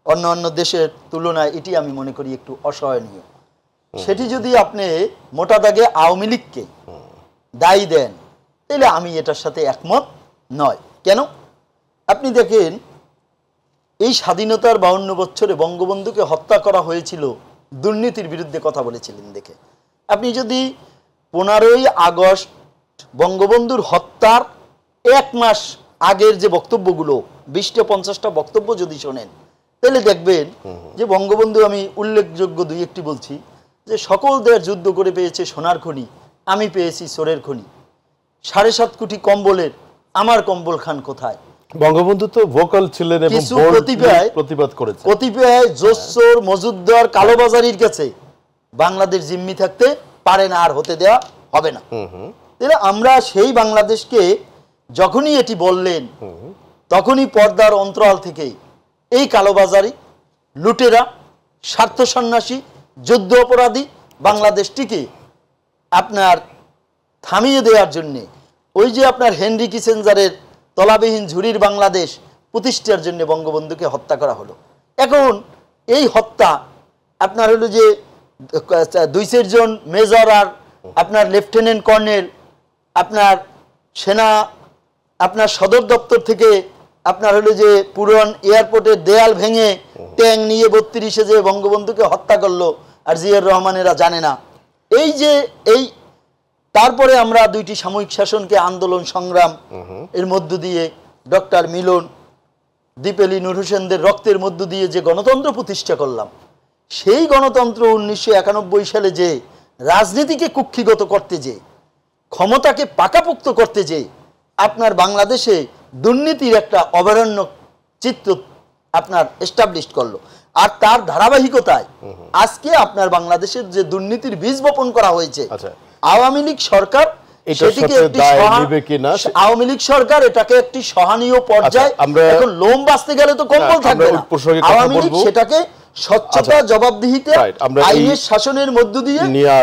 Speaker 3: অন্য অন্য দেশের তুলনায় এটি আমি মনে করি একটু অসহনীয়। সেটি যদি আপনি মোটা দাগে আওয়ামী লীগকে দায়ী দেন, তাহলে আমি এটার সাথে একমত নয়। কেন? আপনি দেখেন, এই স্বাধীনতার 52 বছরে বঙ্গবন্ধুকে হত্যা করা হয়েছিল দুর্নীতির বিরুদ্ধে কথা বলেছিলেন দেখে। আপনি যদি 15ই আগস্ট বঙ্গবন্ধুর হত্যার 1 মাস আগের যে বক্তব্যগুলো, 20টা 50টা বক্তব্য যদি শোনেন, তাহলে দেখবেন যে বঙ্গবন্ধু, আমি উল্লেখযোগ্য 2-1টি বলছি, যে সকল দেশ যুদ্ধ করে পেয়েছে সোনার খনি, আমি পেয়েছি চোরের খনি। 7.5 কোটি কম্বলের আমার কম্বল খান কোথায়?
Speaker 1: বঙ্গবন্ধু তো ভোকাল ছিলেন এবং প্রতিবাদ করেছেন।
Speaker 3: কতিপয় জোচ্চোর, মজুদ্দার, কালোবাজারির কাছে বাংলাদেশ জিম্মি থাকতে পারে না, আর হতে দেওয়া হবে না। তাহলে আমরা সেই বাংলাদেশকে যখনই এটি বললেন, তখনই পর্দার অন্তরাল থেকে এই কালোবাজারি, লুটেরা, স্বার্থ সন্ন্যাসী, যুদ্ধ অপরাধী বাংলাদেশটিকে আপনার থামিয়ে দেওয়ার জন্যে, ওই যে আপনার হেনরি কিসেঞ্জারের তলাবিহীন ঝুড়ির বাংলাদেশ প্রতিষ্ঠার জন্য বঙ্গবন্ধুকে হত্যা করা হলো। এখন এই হত্যা আপনার হলো যে 2-4 জন মেজর আর আপনার লেফটেন্যান্ট কর্নেল, আপনার সেনা, আপনার সদর দপ্তর থেকে আপনার হলো যে পুরন এয়ারপোর্টের দেয়াল ভেঙে ট্যাঙ্ক নিয়ে 32-এ যে বঙ্গবন্ধুকে হত্যা করলো, আর জিয়াউর রহমানেরা জানে না। এই যে এই তারপরে আমরা 2টি সাময়িক শাসনকে আন্দোলন সংগ্রাম এর মধ্য দিয়ে, ডক্টর মিলন, দীপেলি, নূর হোসেনদের রক্তের মধ্য দিয়ে যে গণতন্ত্র প্রতিষ্ঠা করলাম, সেই গণতন্ত্র 1991 সালে যে রাজনীতিকে কুক্ষিগত করতে, যে ক্ষমতাকে পাকাপোক্ত করতে, যে আপনার বাংলাদেশে দুর্নীতির একটা অভয়ারণ্য চিত্র আপনার এস্টাবলিশ করলো, আর তার ধারাবাহিকতায় আজকে আপনার বাংলাদেশের যে দুর্নীতির বীজ বপন করা হয়েছে, আওয়ামী লীগ সরকার
Speaker 1: এটার
Speaker 3: সেটিকে
Speaker 1: সাথে
Speaker 3: একটি
Speaker 1: দায় নিবে কিনা
Speaker 3: আওয়ামী লীগ সরকার এটাকে একটি সহনীয় পর্যায়ে,
Speaker 1: আমরা
Speaker 3: এখন লোম বাঁচতে গেলে তো কম্বল থাকবে না। আওয়ামী লীগ সেটাকে স্বচ্ছতা, জবাবদিহিতে, আইনের শাসনের মধ্য দিয়ে,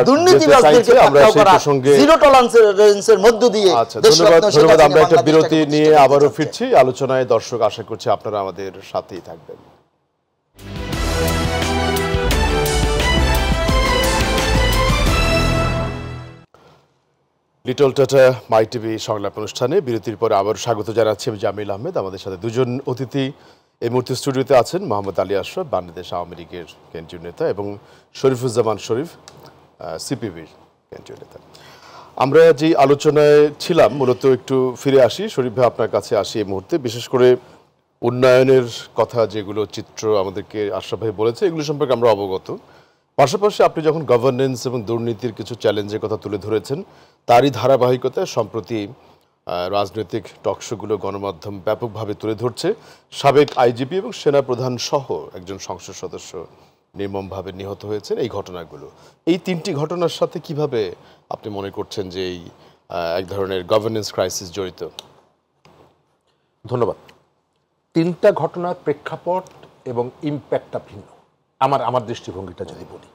Speaker 3: দুর্নীতিবাজদেরকে পাকড়াও করা, জিরো টলারেন্সের মধ্য দিয়ে।
Speaker 1: ধন্যবাদ। আমরা একটা বিরতি নিয়ে আবারও ফিরছি আলোচনায়। দর্শক, আশা করছি আপনারা আমাদের সাথেই থাকবেন। লিটল টাটা মাই টিভি সংলাপ অনুষ্ঠানে বিরতির পরে আবার স্বাগত জানাচ্ছি আমি জামিল আহমেদ। আমাদের সাথে দুজন অতিথি এই মুহূর্তে স্টুডিওতে আছেন, মোহাম্মদ আলী আশরাফ, বাংলাদেশ আওয়ামী লীগের কেন্দ্রীয় নেতা, এবং শরীফুজ্জামান শরীফ, সিপিবির কেন্দ্রীয় নেতা। আমরা যে আলোচনায় ছিলাম মূলত একটু ফিরে আসি। শরীফ ভাই, আপনার কাছে আসি এই মুহূর্তে। বিশেষ করে উন্নয়নের কথা যেগুলো চিত্র আমাদেরকে আশরাফ ভাই বলেছে, এগুলো সম্পর্কে আমরা অবগত। পাশাপাশি আপনি যখন গভর্নেন্স এবং দুর্নীতির কিছু চ্যালেঞ্জের কথা তুলে ধরেছেন, তারই ধারাবাহিকতায় সম্প্রতি রাজনৈতিক টকশোগুলো গণমাধ্যম ব্যাপকভাবে তুলে ধরছে সাবেক আইজিপি এবং সেনাপ্রধান সহ একজন সংসদ সদস্য নির্মমভাবে নিহত হয়েছেন। এই ঘটনাগুলো, এই তিনটি ঘটনার সাথে কিভাবে আপনি মনে করছেন যে এই এক ধরনের গভর্নেন্স ক্রাইসিস জড়িত?
Speaker 2: ধন্যবাদ। তিনটা ঘটনার প্রেক্ষাপট এবং ইম্প্যাক্টটা ভিন্ন। আমার দৃষ্টিভঙ্গিটা যদি বলি,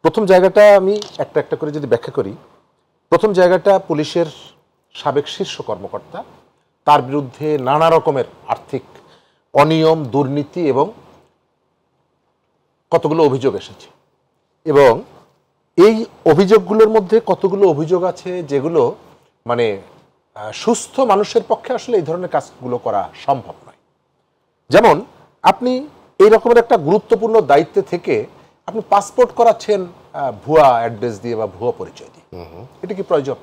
Speaker 2: প্রথম জায়গাটা আমি একটা একটা করে যদি ব্যাখ্যা করি, প্রথম জায়গাটা পুলিশের সাবেক শীর্ষ কর্মকর্তা, তার বিরুদ্ধে নানা রকমের আর্থিক অনিয়ম, দুর্নীতি এবং কতগুলো অভিযোগ এসেছে, এবং এই অভিযোগগুলোর মধ্যে কতগুলো অভিযোগ আছে যেগুলো মানে সুস্থ মানুষের পক্ষে আসলে এই ধরনের কাজগুলো করা সম্ভব নয়। যেমন আপনি এই রকমের একটা গুরুত্বপূর্ণ দায়িত্বে থেকে আপনি পাসপোর্ট করাচ্ছেন ভুয়া অ্যাড্রেস দিয়ে বা ভুয়া পরিচয় দিয়ে, এটা কি প্রয়োজন?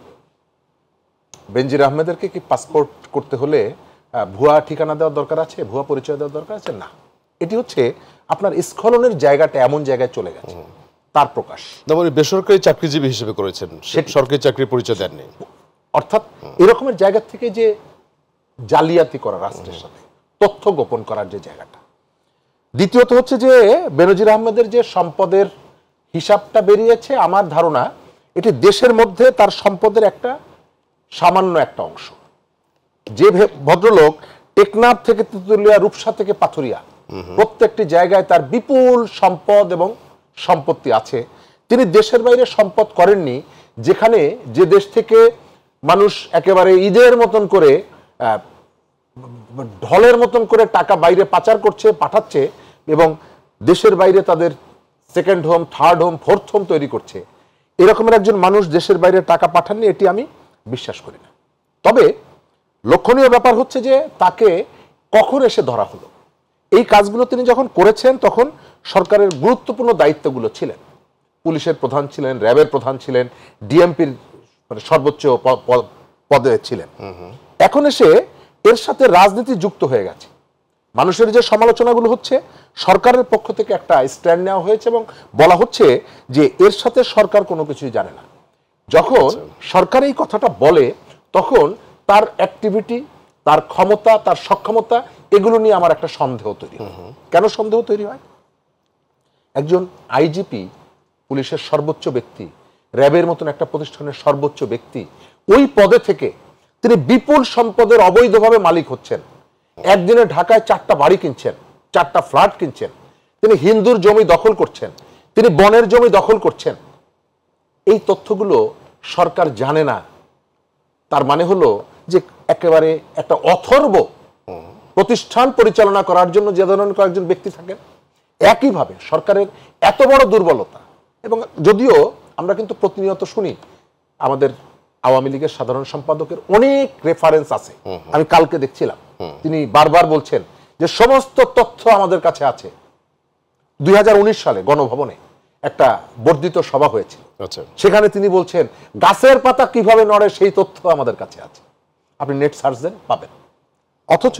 Speaker 2: বেনজির আহমেদেরকে কি পাসপোর্ট করতে হলে ভুয়া ঠিকানা দেওয়ার দরকার আছে, ভুয়া পরিচয় দেওয়ার দরকার আছে? না। এটি হচ্ছে আপনার স্খলনের জায়গাটা এমন জায়গায় চলে গেছে, তার প্রকাশ।
Speaker 1: যেমন বেসরকারি চাকরিজীবী হিসেবে করেছেন, সরকারি চাকরির পরিচয় দেননি।
Speaker 2: অর্থাৎ এরকমের জায়গা থেকে যে জালিয়াতি করা, রাষ্ট্রের সাথে তথ্য গোপন করার যে জায়গাটা। দ্বিতীয়ত হচ্ছে যে বেনজির আহমেদের যে সম্পদের হিসাবটা বেরিয়েছে, আমার ধারণা এটি দেশের মধ্যে তার সম্পদের একটা সামান্য একটা অংশ। যে ভদ্রলোক টেকনাফ থেকে তেঁতুলিয়া, রূপসা থেকে পাথুরিয়া, প্রত্যেকটি জায়গায় তার বিপুল সম্পদ এবং সম্পত্তি আছে, তিনি দেশের বাইরে সম্পদ করেননি। যেখানে যে দেশ থেকে মানুষ একেবারে ঈদের মতন করে, ঢলের মতন করে টাকা বাইরে পাচার করছে, পাঠাচ্ছে, এবং দেশের বাইরে তাদের second home, third home, fourth home তৈরি করছে, এরকমের একজন মানুষ দেশের বাইরে টাকা পাঠাননি, এটি আমি বিশ্বাস করি না। তবে লক্ষণীয় ব্যাপার হচ্ছে যে তাকে কখন এসে ধরা হলো। এই কাজগুলো তিনি যখন করেছেন তখন সরকারের গুরুত্বপূর্ণ দায়িত্বগুলো ছিলেন, পুলিশের প্রধান ছিলেন, র্যাবের প্রধান ছিলেন, ডিএমপির মানে সর্বোচ্চ পদে ছিলেন। এখন এসে এর সাথে রাজনীতি যুক্ত হয়ে গেছে। মানুষের যে সমালোচনাগুলো হচ্ছে, সরকারের পক্ষ থেকে একটা স্ট্যান্ড নেওয়া হয়েছে এবং বলা হচ্ছে যে এর সাথে সরকার কোনো কিছুই জানে না। যখন সরকার এই কথাটা বলে তখন তার অ্যাক্টিভিটি, তার ক্ষমতা, তার সক্ষমতা, এগুলো নিয়ে আমার একটা সন্দেহ তৈরি হয়। কেন সন্দেহ তৈরি হয়? একজন আইজিপি, পুলিশের সর্বোচ্চ ব্যক্তি, র্যাবের মতন একটা প্রতিষ্ঠানের সর্বোচ্চ ব্যক্তি, ওই পদে থেকে তিনি বিপুল সম্পদের অবৈধভাবে মালিক হচ্ছেন। একদিনে ঢাকায় 4টা বাড়ি কিনছেন, 4টা ফ্ল্যাট কিনছেন, তিনি হিন্দুর জমি দখল করছেন, তিনি বনের জমি দখল করছেন। এই তথ্যগুলো সরকার জানে না। তার মানে হলো যে একেবারে একটা অথর্ব প্রতিষ্ঠান পরিচালনা করার জন্য যে ধরনের কয়েকজন ব্যক্তি থাকেন, একইভাবে সরকারের এত বড় দুর্বলতা। এবং যদিও আমরা কিন্তু প্রতিনিয়ত শুনি আমাদের আওয়ামী লীগের সাধারণ সম্পাদকের অনেক রেফারেন্স আছে, আমি কালকে দেখছিলাম, তিনি বারবার বলছেন যে সমস্ত তথ্য আমাদের কাছে আছে। 2019 সালে গণভবনে একটা বর্ধিত সভা হয়েছিল, সেখানে তিনি বলছেন গাছের পাতা কিভাবে নড়ে সেই তথ্য আমাদের কাছে আছে, আপনি নেট সার্চ দেন পাবেন। অথচ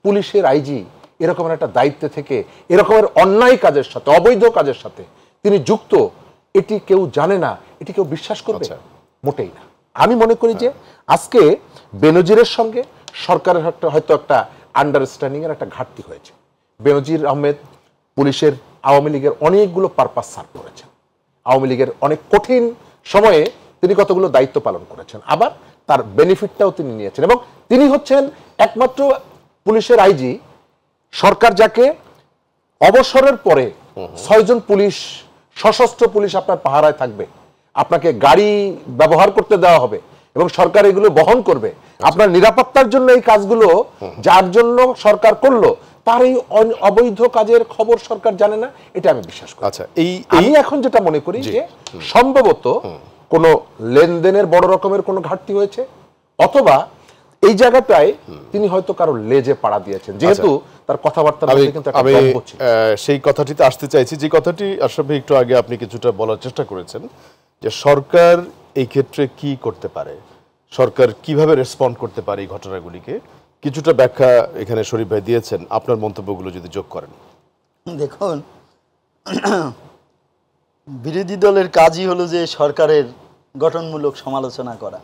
Speaker 2: পুলিশের আইজি এরকমের একটা দায়িত্বে থেকে এরকমের অন্যায় কাজের সাথে, অবৈধ কাজের সাথে তিনি যুক্ত, এটি কেউ জানে না, এটি কেউ বিশ্বাস করবে? মোটেই না। আমি মনে করি যে আজকে বেনজিরের সঙ্গে সরকারের হয়তো একটা আন্ডারস্ট্যান্ডিং এর একটা ঘাটতি হয়েছে। বেনজির আহমেদ পুলিশের আওয়ামী লীগের অনেকগুলো পারপাস সার্ভ করেছেন, আওয়ামী লীগের অনেক কঠিন সময়ে তিনি কতগুলো দায়িত্ব পালন করেছেন, আবার তার বেনিফিটটাও তিনি নিয়েছেন। এবং তিনি হচ্ছেন একমাত্র পুলিশের আইজি, সরকার যাকে অবসরের পরে 6 জন পুলিশ, সশস্ত্র পুলিশ আপনার পাহারায় থাকবে, আপনাকে গাড়ি ব্যবহার করতে দেওয়া হবে এবং সরকার এগুলো বহন করবে। আপনার নিরাপত্তার জন্য এই কাজগুলো যার জন্য সরকার করলো, তার এই অবৈধ কাজের খবর সরকার জানে না, এটা আমি বিশ্বাস করি।
Speaker 1: আচ্ছা,
Speaker 2: আমি এখন যেটা মনে করি যে সম্ভবত কোনো লেনদেনের বড় রকমের কোনো ঘাটতি হয়েছে, অথবা এই জায়গাটায় তিনি হয়তো কারো লেজে পাড়া দিয়েছেন, যেহেতু তার কথাবার্তার মধ্যে কিন্তু একটা দ্বন্দ্ব ছিল।
Speaker 1: সেই কথাটিতে আসতে চাইছি, যে কথাটি আশরাফ ভাই একটু আগে আপনি কিছুটা বলার চেষ্টা করেছেন, যে সরকার এই ক্ষেত্রে কি করতে পারে, সরকার কিভাবে রেসপন্ড করতে পারে এই ঘটনাগুলিকে, কিছুটা ব্যাখ্যা এখানে শরীফ ভাই দিয়েছেন। আপনার মন্তব্যগুলো যদি যোগ করেন।
Speaker 3: দেখুন, বিরোধী দলের কাজই হলো যে সরকারের গঠনমূলক সমালোচনা করা,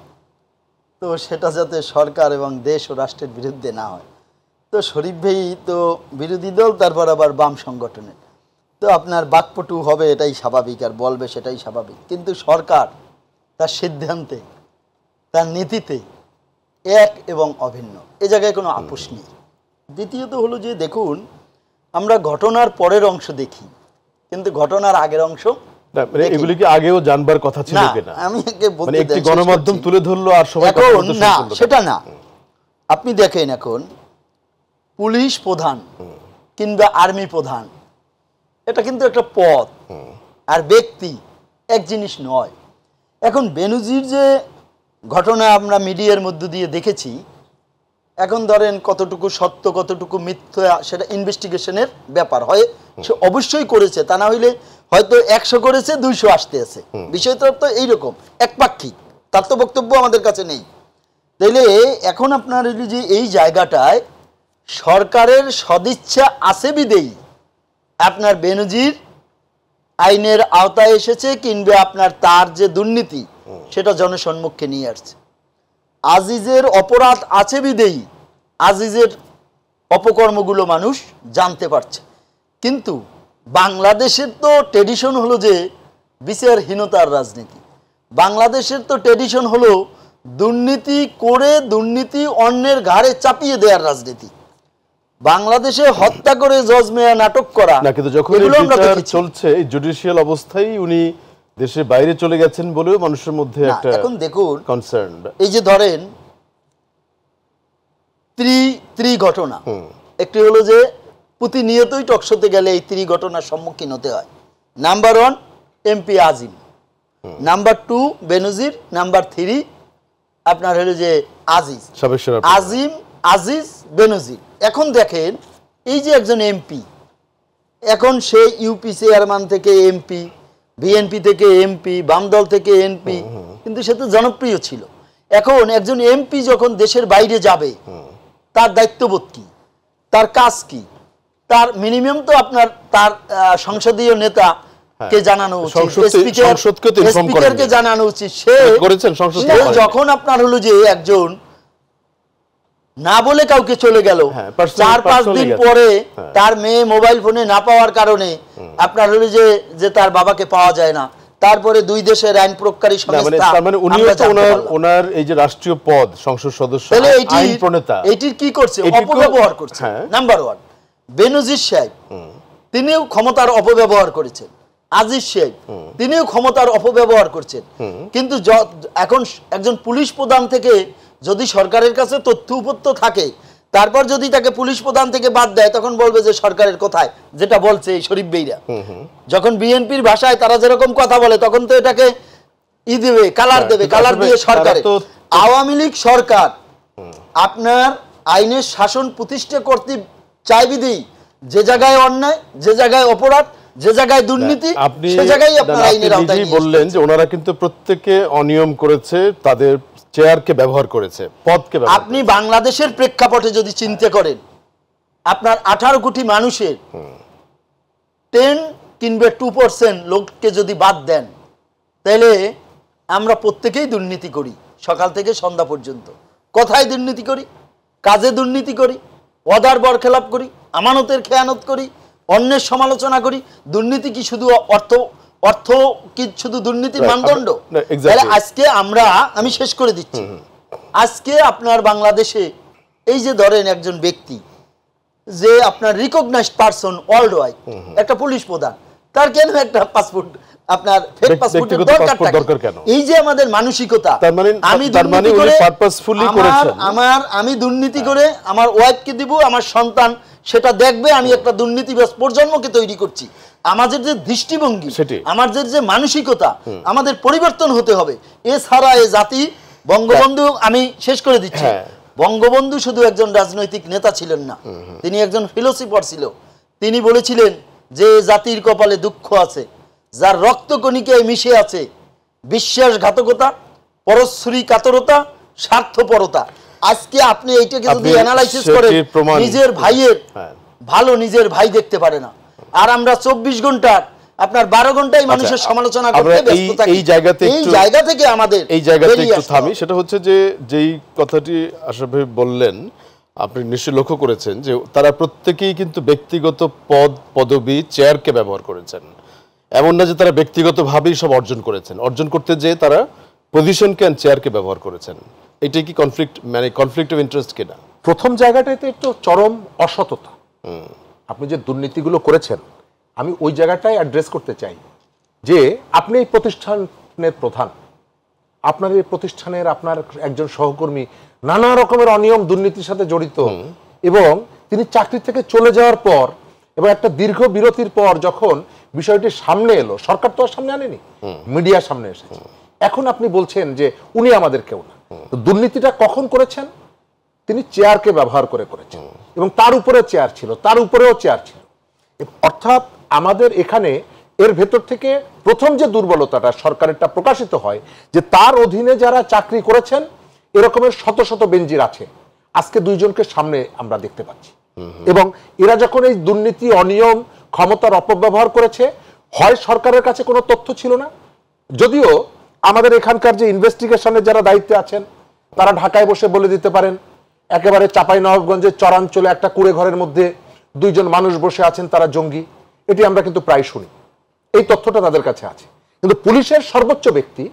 Speaker 3: তো সেটা যাতে সরকার এবং দেশ ও রাষ্ট্রের বিরুদ্ধে না হয়। তো শরীফ ভাই তো বিরোধী দল, তারপর আবার বাম সংগঠনের, তো আপনার বাকপটু হবে এটাই স্বাভাবিক, আর বলবে সেটাই স্বাভাবিক। কিন্তু সরকার তার সিদ্ধান্তে, তার নীতিতে এক এবং অভিন্ন, এ জায়গায় কোনো আপোষ নেই। দ্বিতীয়ত হলো যে দেখুন, আমরা ঘটনার পরের অংশ দেখি, কিন্তু ঘটনার আগের অংশ
Speaker 1: এগুলি কি আগেও জানবার কথা ছিল কিনা?
Speaker 3: আমি
Speaker 1: একটি গণমাধ্যম তুলে ধরলো আর সবাই
Speaker 3: এখন না, সেটা না। আপনি দেখেন, এখন পুলিশ প্রধান কিংবা আর্মি প্রধান, এটা কিন্তু একটা পদ আর ব্যক্তি এক জিনিস নয়। এখন বেনজির যে ঘটনা আমরা মিডিয়ার মধ্য দিয়ে দেখেছি, এখন ধরেন কতটুকু সত্য কতটুকু মিথ্যা সেটা ইনভেস্টিগেশনের ব্যাপার হয়। সে অবশ্যই করেছে, তা না হইলে হয়তো 100 করেছে 200 আসতে আছে। বিষয়টা তো এইরকম একপাক্ষিক, তার তো বক্তব্য আমাদের কাছে নেই। তাইলে এখন আপনার যে এই জায়গাটায় সরকারের সদিচ্ছা আছে বিদেই আপনার বেনজির আইনের আওতায় এসেছে, কিংবা আপনার তার যে দুর্নীতি সেটা জনসম্মুখে নিয়ে আসছে। আজিজের অপরাধ আছে বিদেই আজিজের অপকর্মগুলো মানুষ জানতে পারছে। কিন্তু বাংলাদেশের তো ট্রেডিশন হলো যে বিচারহীনতার রাজনীতি। বাংলাদেশের তো ট্রেডিশন হলো দুর্নীতি করে দুর্নীতি অন্যের ঘাড়ে চাপিয়ে দেওয়ার রাজনীতি। বাংলাদেশে হত্যা করে জজ মেয়া নাটক করা
Speaker 1: না, কিন্তু যখন চলছে এই জুডিশিয়াল অবস্থায় উনি দেশের বাইরে চলে গেছেন বলেও মানুষের মধ্যে একটা
Speaker 3: এখন দেখুন
Speaker 1: কনসার্ন।
Speaker 3: এই যে ধরেন ঘটনা, একটি হলো যে প্রতিনিয়তই টকশোতে গেলে এই ঘটনার সম্মুখীন হতে হয়। নাম্বার 1 এমপি আজিম, নাম্বার 2 বেনজির, নাম্বার 3 আপনার হলো যে আজিজ। আজিজ বেনজির। এখন দেখেন এই যে একজন এমপি, এখন সে ইউপি চেয়ারম্যান থেকে এমপি, বিএনপি থেকে এমপি, বাম দল থেকে এমপি, কিন্তু সে তো জনপ্রিয় ছিল। এখন একজন এমপি যখন দেশের বাইরে যাবে, তার দায়িত্ববোধ কি, তার কাজ কি, তার মিনিমাম তো আপনার তার সংসদীয় নেতা কে জানানো উচিত, স্পিকারকে জানানো উচিত। সে যখন আপনার হলো যে একজন না বলে কাউকে চলে গেল, 4-5 দিন পরে তার মেয়ে মোবাইল ফোনে না পাওয়ার কারণে আপনার হলো যে তার বাবাকে পাওয়া যায় না, তারপরে 2 দেশের আইন প্রয়োগকারী সংস্থা,
Speaker 1: মানে উনি ওনার এই যে রাষ্ট্রীয় পদ সংসদ সদস্য, আইন প্রণেতা,
Speaker 3: এটির কি করছে, অপব্যবহার করছে। নাম্বার 1 বেনজির সাহেব, তিনিও ক্ষমতার অপব্যবহার করেছেন। আজিজ সাহেব, তিনিও ক্ষমতার অপব্যবহার করছেন। কিন্তু এখন একজন পুলিশ প্রধান থেকে যদি সরকারের কাছে তথ্য উপত্য থাকে, তারপর যদি তাকে পুলিশ প্রধান থেকে বাদ দেয়, তখন বলবে যে সরকারের কোথায়, যেটা বলছে এই শরীফ বেইরা। যখন বিএনপির ভাষায় তারা যেরকম কথা বলে, তখন তো এটাকে দেবে, কালার দেবে, কালার দিয়ে সরকারের। আওয়ামী লীগ সরকার আপনার আইনের শাসন প্রতিষ্ঠা করতে চাইবিদি, যে জায়গায় অন্যায়, যে জায়গায় অপরাধ, যে জায়গায় দুর্নীতি, সে জায়গায় আপনার আইনের আওতায়
Speaker 1: বললেন যে ওনারা কিন্তু প্রত্যেককে অনিয়ম করেছে, তাদের চেয়ারকে ব্যবহার করেছে, পদকে ব্যবহার।
Speaker 3: আপনি বাংলাদেশের প্রেক্ষাপটে যদি চিন্তা করেন, আপনার 18 কোটি মানুষের 10 কিংবা 2% লোককে যদি বাদ দেন, তাহলে আমরা প্রত্যেকেই দুর্নীতি করি, সকাল থেকে সন্ধ্যা পর্যন্ত। কথায় দুর্নীতি করি, কাজে দুর্নীতি করি, ওয়াদার বরখেলাপ করি, আমানতের খেয়ানত করি, অন্যের সমালোচনা করি। দুর্নীতি কি শুধু অর্থ অর্থ কি শুধু দুর্নীতির
Speaker 1: Right,
Speaker 3: মানদণ্ড?
Speaker 1: না, exactly.
Speaker 3: তাহলে আজকে আমি শেষ করে দিচ্ছি, আজকে আপনার বাংলাদেশে এই যে ধরেন একজন ব্যক্তি যে আপনার রিকগনাইজড পারসন ওয়ার্ল্ড ওয়াইড, একটা পুলিশ প্রধান, তার কেন একটা পাসপোর্ট আপনার ফেক পাসপোর্টের দরকার
Speaker 1: কেন?
Speaker 3: এই যে আমাদের মানসিকতা,
Speaker 1: তার মানে
Speaker 3: আমি
Speaker 1: উনি পারপাসফুলি করেছেন।
Speaker 3: আমি দুর্নীতি করে আমার ওয়াইফকে দিব, আমার সন্তান সেটা দেখবে, আমি একটা দুর্নীতিবাজ প্রজন্মকে তৈরি করছি। আমাদের যে দৃষ্টিভঙ্গি, আমাদের যে মানসিকতা, আমাদের পরিবর্তন হতে হবে। এছাড়া এ জাতি বঙ্গবন্ধু, আমি শেষ করে দিচ্ছি, বঙ্গবন্ধু শুধু একজন রাজনৈতিক নেতা ছিলেন না, তিনি একজন ফিলোসফার ছিল। তিনি বলেছিলেন যে জাতির কপালে দুঃখ আছে, যার রক্তকণিকায় মিশে আছে বিশ্বাসঘাতকতা, পরশ্রী কাতরতা, স্বার্থপরতা। আজকে আপনি এইটাকে যদি অ্যানালাইসিস করেন, নিজের ভাইয়ের ভালো নিজের ভাই দেখতে পারে না, আর আমরা 24 ঘন্টার আপনার 12 ঘন্টায় মানুষের সমালোচনা করতে ব্যস্ত থাকি। এই জায়গা থেকে আমাদের
Speaker 1: একটু থামি, সেটা হচ্ছে যে যেই কথাটি আশরাফ ভাই বললেন, আপনি নিশ্চয়ই লক্ষ্য করেছেন যে তারা প্রত্যেকেই কিন্তু ব্যক্তিগত পদ পদবি চেয়ারকে ব্যবহার করেছেন। এমন না যে তারা ব্যক্তিগতভাবেই সব অর্জন করেছেন, অর্জন করতে যে তারা পজিশনকে এন্ড চেয়ারকে ব্যবহার করেছেন। এটাই কি কনফ্লিক্ট অফ ইন্টারেস্ট কিনা?
Speaker 2: প্রথম জায়গাটাতে একটু চরম অসততা। আপনি যে দুর্নীতিগুলো করেছেন, আমি ওই জায়গাটাই অ্যাড্রেস করতে চাই যে আপনি এই প্রতিষ্ঠানের প্রধান, আপনার এই প্রতিষ্ঠানের আপনার একজন সহকর্মী নানা রকমের অনিয়ম দুর্নীতির সাথে জড়িত, এবং তিনি চাকরি থেকে চলে যাওয়ার পর এবং একটা দীর্ঘ বিরতির পর যখন বিষয়টি সামনে এলো, সরকার তো আর সামনে আনেনি, মিডিয়ার সামনে এসেছে, এখন আপনি বলছেন যে উনি আমাদের কেউ না। দুর্নীতিটা কখন করেছেন? তিনি চেয়ারকে ব্যবহার করেছেন, এবং তার উপরে চেয়ার ছিল, তার উপরেও চেয়ার ছিল। অর্থাৎ আমাদের এখানে এর ভেতর থেকে প্রথম যে দুর্বলতাটা সরকারেরটা প্রকাশিত হয় যে তার অধীনে যারা চাকরি করেছেন এরকমের শত শত বেঞ্জির আছে, আজকে দুইজনকে সামনে আমরা দেখতে পাচ্ছি। এবং এরা যখন এই দুর্নীতি, অনিয়ম, ক্ষমতার অপব্যবহার করেছে, হয় সরকারের কাছে কোনো তথ্য ছিল না, যদিও আমাদের এখানকার যে ইনভেস্টিগেশনের যারা দায়িত্বে আছেন তারা ঢাকায় বসে বলে দিতে পারেন একেবারে চাঁপাইনবাবগঞ্জের চরাঞ্চলে একটা কুড়ে ঘরের মধ্যে দুইজন মানুষ বসে আছেন, তারা জঙ্গি। এটি আমরা কিন্তু প্রায় শুনি, এই তথ্যটা তাদের কাছে আছে। কিন্তু পুলিশের সর্বোচ্চ ব্যক্তি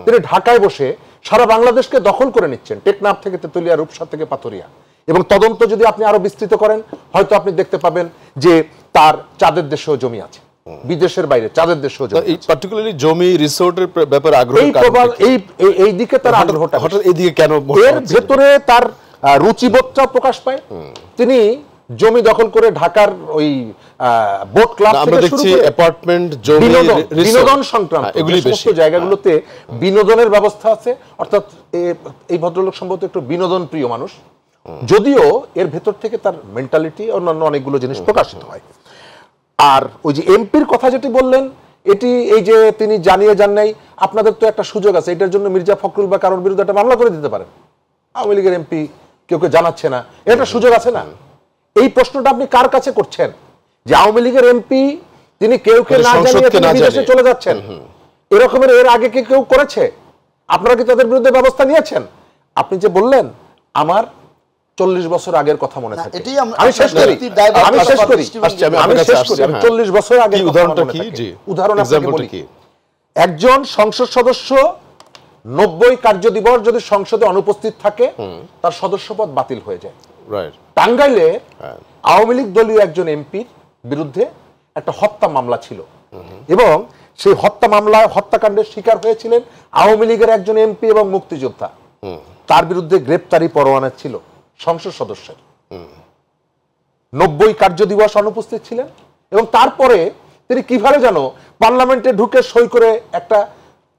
Speaker 2: তিনি ঢাকায় বসে সারা বাংলাদেশকে দখল করে নিচ্ছেন, টেকনাফ থেকে তেতুলিয়া, রূপসা থেকে পাথরিয়া। এবং তদন্ত যদি আপনি আরো বিস্তৃত করেন, হয়তো আপনি দেখতে পাবেন যে তার চাঁদের দেশেও জমি আছে, বিদেশের বাইরে চাঁদের দেশেও জমি আছে।
Speaker 1: পার্টিকুলারলি জমি রিসোর্টের ব্যাপারে আগ্রহ,
Speaker 2: এই দিকে তার আগ্রহটা
Speaker 1: হঠাৎ এইদিকে কেন?
Speaker 2: এর ভেতরে তার রুচিবোধটা প্রকাশ পায়। তিনি জমি দখল করে ঢাকার ওই বোট ক্লাব থেকে শুরু করে অ্যাপার্টমেন্ট, জমি, বিনোদন সংক্রান্ত এগুলি সমস্ত জায়গাগুলোতে বিনোদনের ব্যবস্থা আছে। অর্থাৎ এই ভদ্রলোক সম্ভবত একটু বিনোদন প্রিয় মানুষ, যদিও এর ভেতর থেকে তার মেন্টালিটি অন্যান্য অনেকগুলো জিনিস প্রকাশিত হয়। আর ওই যে এমপির কথা যেটি বললেন, এটি এই যে তিনি জানিয়ে যান নাই, আপনাদের তো একটা সুযোগ আছে, এটার জন্য মির্জা ফখরুল বা কারোর বিরুদ্ধে একটা মামলা করে দিতে পারেন। আওয়ামী লীগের এমপি কেউ জানাচ্ছে না, এটা সুযোগ আছে না? এই প্রশ্নটা আপনি কার কাছে করছেন? যে আওয়ামী লীগের এমপি তিনি কেউ না জানিয়ে বিদেশে চলে যাচ্ছেন, এরকমের এর আগে কি কেউ করেছে? আপনারা কি তাদের বিরুদ্ধে ব্যবস্থা নিয়েছেন? আপনি যে বললেন আমার 40 বছর আগের কথা মনে থাকে, আমি শেষ করি 40 বছর আগের উদাহরণটা কি? উদাহরণ আপনাকে বলি, একজন সংসদ সদস্য 90 কার্য দিবস যদি সংসদে অনুপস্থিত থাকে তার সদস্যপদ বাতিল হয়ে যায়। টাঙ্গাইলে আওয়ামী লীগ দলীয় একজন এমপির বিরুদ্ধে একটা হত্যা মামলা ছিল, এবং সেই হত্যাকাণ্ডের শিকার হয়েছিলেন আওয়ামী লীগের একজন এমপি এবং মুক্তিযোদ্ধা। তার বিরুদ্ধে গ্রেপ্তারি পরোয়ানা ছিল সংসদ সদস্যের। 90 কার্য দিবস অনুপস্থিত ছিলেন, এবং তারপরে তিনি কিভাবে যেন পার্লামেন্টে ঢুকে সই করে একটা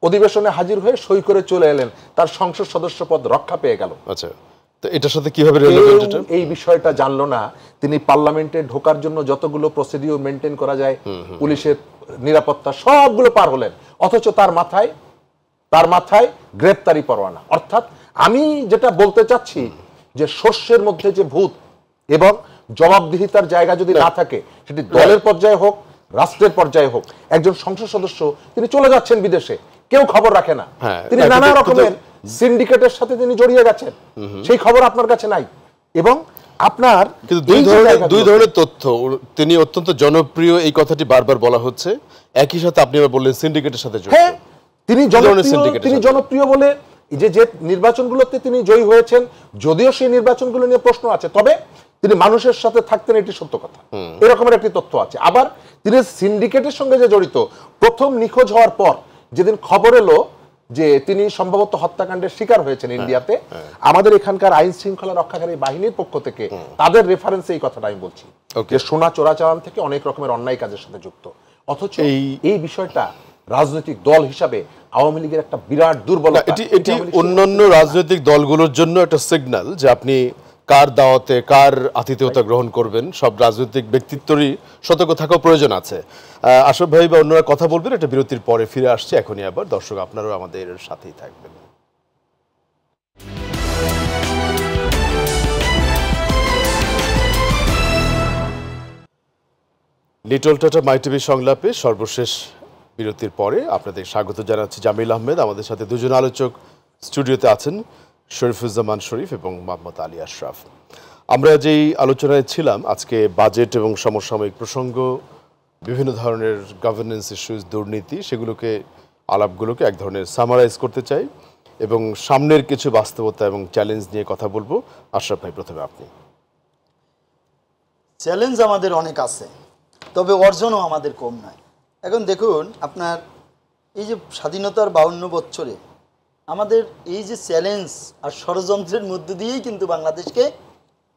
Speaker 2: অধিবেশনে হাজির হয়ে সই করে চলে এলেন, তার সংসদ সদস্য পদ রক্ষা পেয়ে গেল।
Speaker 1: আচ্ছা, তো এটার সাথে কিভাবে
Speaker 2: এই বিষয়টা জানলো না? তিনি পার্লামেন্টে ঢোকার জন্য যতগুলো প্রসিডিউর মেনটেন করা যায়, পুলিশের নিরাপত্তা সবগুলো পার হলেন, অথচ তার মাথায় গ্রেপ্তারি পরোয়ানা। অর্থাৎ আমি যেটা বলতে চাচ্ছি যে শস্যের মধ্যে যে ভূত এবং জবাবদিহিতার জায়গা যদি না থাকে, সেটি দলের পর্যায়ে হোক, রাষ্ট্রের পর্যায়ে হোক, একজন সংসদ সদস্য তিনি চলে যাচ্ছেন বিদেশে, কেউ খবর রাখে না, তিনি নানা রকমের সিন্ডিকেটের সাথে তিনি জড়িয়ে গেছেন, সেই খবর আপনার কাছে নাই। এবং আপনার
Speaker 1: কিন্তু
Speaker 2: এই যে জায়গাগুলোতে-
Speaker 1: দুই ধরনের তথ্য তিনি অত্যন্ত জনপ্রিয় এই কথাটি বারবার বলা হচ্ছে, একই সাথে আপনি আবার বললেন সিন্ডিকেটের সাথে জড়িত।
Speaker 2: হ্যাঁ তিনি
Speaker 1: ধরনের
Speaker 2: জনপ্রিয়,
Speaker 1: syndicate-এর
Speaker 2: তিনি
Speaker 1: সাথে?
Speaker 2: জনপ্রিয় বলে যে যে নির্বাচনগুলোতে তিনি জয়ী হয়েছেন, যদিও সেই নির্বাচনগুলো নিয়ে প্রশ্ন আছে, তবে তিনি মানুষের সাথে থাকতেন, এটি সত্য কথা। এরকমের একটি তথ্য আছে। আবার তিনি সিন্ডিকেটের সঙ্গে যে জড়িত, প্রথম নিখোঁজ হওয়ার পর যেদিন খবর এলো যে তিনি সম্ভবত হত্যাকাণ্ডের শিকার হয়েছেন ইন্ডিয়াতে, আমাদের এখানকার আইন শৃঙ্খলা রক্ষাকারী বাহিনীর পক্ষ থেকে তাদের রেফারেন্সে এই কথাটা আমি বলছি, যে সোনা চোরাচালান থেকে অনেক রকমের অন্যায় কাজের সাথে যুক্ত। অথচ এই বিষয়টা রাজনৈতিক দল হিসাবে আওয়ামী লীগের একটা বিরাট দুর্বলতা।
Speaker 1: এটি অন্যান্য রাজনৈতিক দলগুলোর জন্য একটা সিগন্যাল যে আপনি কার দাওয়াতে কার আতিথেয়তা গ্রহণ করবেন, সব রাজনৈতিক ব্যক্তিত্বেরই সতর্ক থাকা প্রয়োজন আছে। আশরাফ ভাই বা অন্যরা কথা বলবেন, এটা বিরতির পরে ফিরে আসছে এখনই। আবার দর্শক আপনারাও আমাদের সাথেই থাকবেন। লিটল টাটা মাই টিভি সংলাপে সর্বশেষ বিরতির পরে আপনাদের স্বাগত জানাচ্ছি। জামিল আহমেদ, আমাদের সাথে দুজন আলোচক স্টুডিওতে আছেন, শরীফুজ্জামান শরীফ এবং মোহাম্মদ আলী আশরাফ। আমরা যেই আলোচনায় ছিলাম আজকে বাজেট এবং সমসাময়িক প্রসঙ্গ, বিভিন্ন ধরনের গভর্নেন্স ইস্যুস, দুর্নীতি, সেগুলোকে আলাপগুলোকে এক ধরনের সামারাইজ করতে চাই এবং সামনের কিছু বাস্তবতা এবং চ্যালেঞ্জ নিয়ে কথা বলবো। আশরাফ ভাই, প্রথমে আপনি।
Speaker 3: চ্যালেঞ্জ আমাদের অনেক আছে, তবে অর্জনও আমাদের কম নয়। এখন দেখুন, আপনার এই যে স্বাধীনতার 52 বছরে আমাদের এই যে চ্যালেঞ্জ আর ষড়যন্ত্রের মধ্য দিয়েই কিন্তু বাংলাদেশকে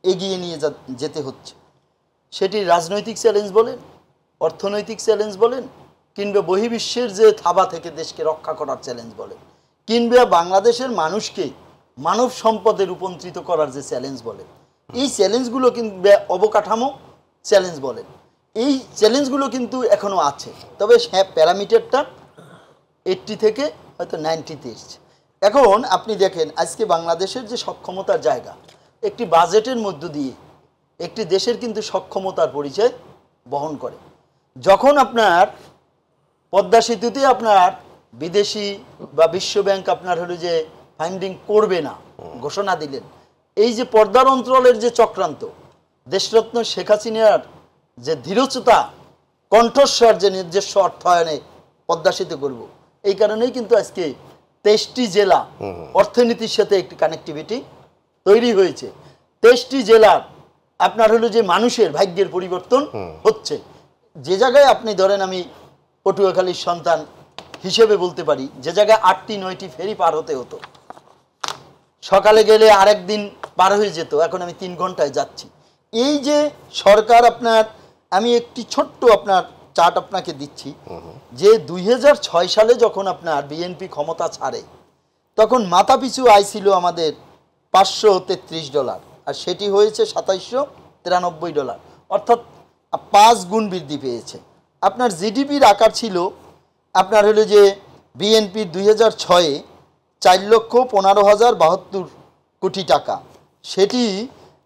Speaker 3: এগিয়ে নিয়ে যেতে হচ্ছে। সেটি রাজনৈতিক চ্যালেঞ্জ বলেন, অর্থনৈতিক চ্যালেঞ্জ বলেন, কিংবা বহির্বিশ্বের যে থাবা থেকে দেশকে রক্ষা করার চ্যালেঞ্জ বলেন, কিংবা বাংলাদেশের মানুষকে মানব সম্পদে রূপান্তরিত করার যে চ্যালেঞ্জ বলেন, এই চ্যালেঞ্জগুলো কিংবা অবকাঠামো চ্যালেঞ্জ বলেন, এই চ্যালেঞ্জগুলো কিন্তু এখনও আছে। তবে হ্যাঁ, প্যারামিটারটা 80 থেকে হয়তো 90-তে এসছে। এখন আপনি দেখেন আজকে বাংলাদেশের যে সক্ষমতার জায়গা, একটি বাজেটের মধ্য দিয়ে একটি দেশের কিন্তু সক্ষমতার পরিচয় বহন করে। যখন আপনার পদ্মা সেতুতে আপনার বিদেশি বা বিশ্বব্যাংক আপনার হলো যে ফান্ডিং করবে না ঘোষণা দিলেন, এই যে পর্দার অঞ্চলের যে চক্রান্ত, দেশরত্ন শেখ হাসিনার যে দৃঢ়তা, কণ্ঠস্বর যে নিজস্ব অর্থায়নে পদ্মা সেতু করব, এই কারণেই কিন্তু আজকে 23টি জেলা অর্থনীতির সাথে একটি কানেক্টিভিটি তৈরি হয়েছে। 23টি জেলার আপনার হলো যে মানুষের ভাগ্যের পরিবর্তন হচ্ছে। যে জায়গায় আপনি ধরেন, আমি পটুয়াখালীর সন্তান হিসেবে বলতে পারি, যে জায়গায় 8টি-9টি ফেরি পার হতে হতো, সকালে গেলে আরেক দিন পার হয়ে যেত, এখন আমি 3 ঘন্টায় যাচ্ছি। এই যে সরকার আপনার, আমি একটি ছোট্ট আপনার চার্ট আপনাকে দিচ্ছি, যে 2006 সালে যখন আপনার বিএনপি ক্ষমতা ছাড়ে, তখন মাথাপিছু আয় ছিল আমাদের $533, আর সেটি হয়েছে $2793, অর্থাৎ 5 গুণ বৃদ্ধি পেয়েছে। আপনার জিডিপির আকার ছিল আপনার হলো যে বিএনপি 2006-এ 4,15,072 কোটি টাকা, সেটি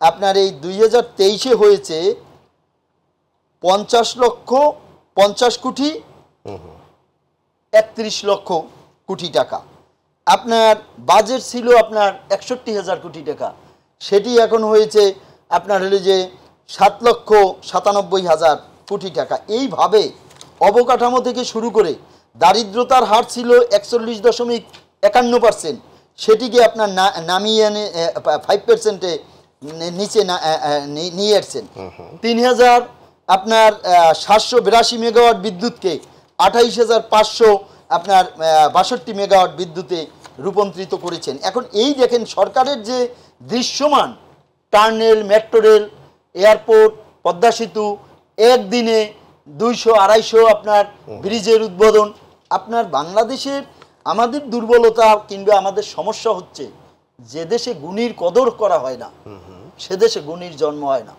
Speaker 3: আপনার এই 2023-এ হয়েছে 50,50,31,00,00,000 কোটি টাকা। আপনার বাজেট ছিল আপনার 61,000 কোটি টাকা, সেটি এখন হয়েছে আপনার হলো যে 7,97,000 কোটি টাকা। এইভাবে অবকাঠামো থেকে শুরু করে দারিদ্রতার হার ছিল 41.51%, সেটিকে আপনার নামিয়ে এনে 5%-এ নিচে নিয়ে এসছেন। 3,000 আপনার 782 মেগাওয়াট বিদ্যুৎকে 28,500 আপনার 62 মেগাওয়াট বিদ্যুতে রূপান্তরিত করেছেন। এখন এই দেখেন সরকারের যে দৃশ্যমান টার্নেল, মেট্রো রেল, এয়ারপোর্ট, পদ্মা সেতু, একদিনে 200-250 আপনার ব্রিজের উদ্বোধন। আপনার বাংলাদেশের আমাদের দুর্বলতা কিংবা আমাদের সমস্যা হচ্ছে, যে দেশে গুণীর কদর করা হয় না, সে দেশে গুণীর জন্ম হয় না।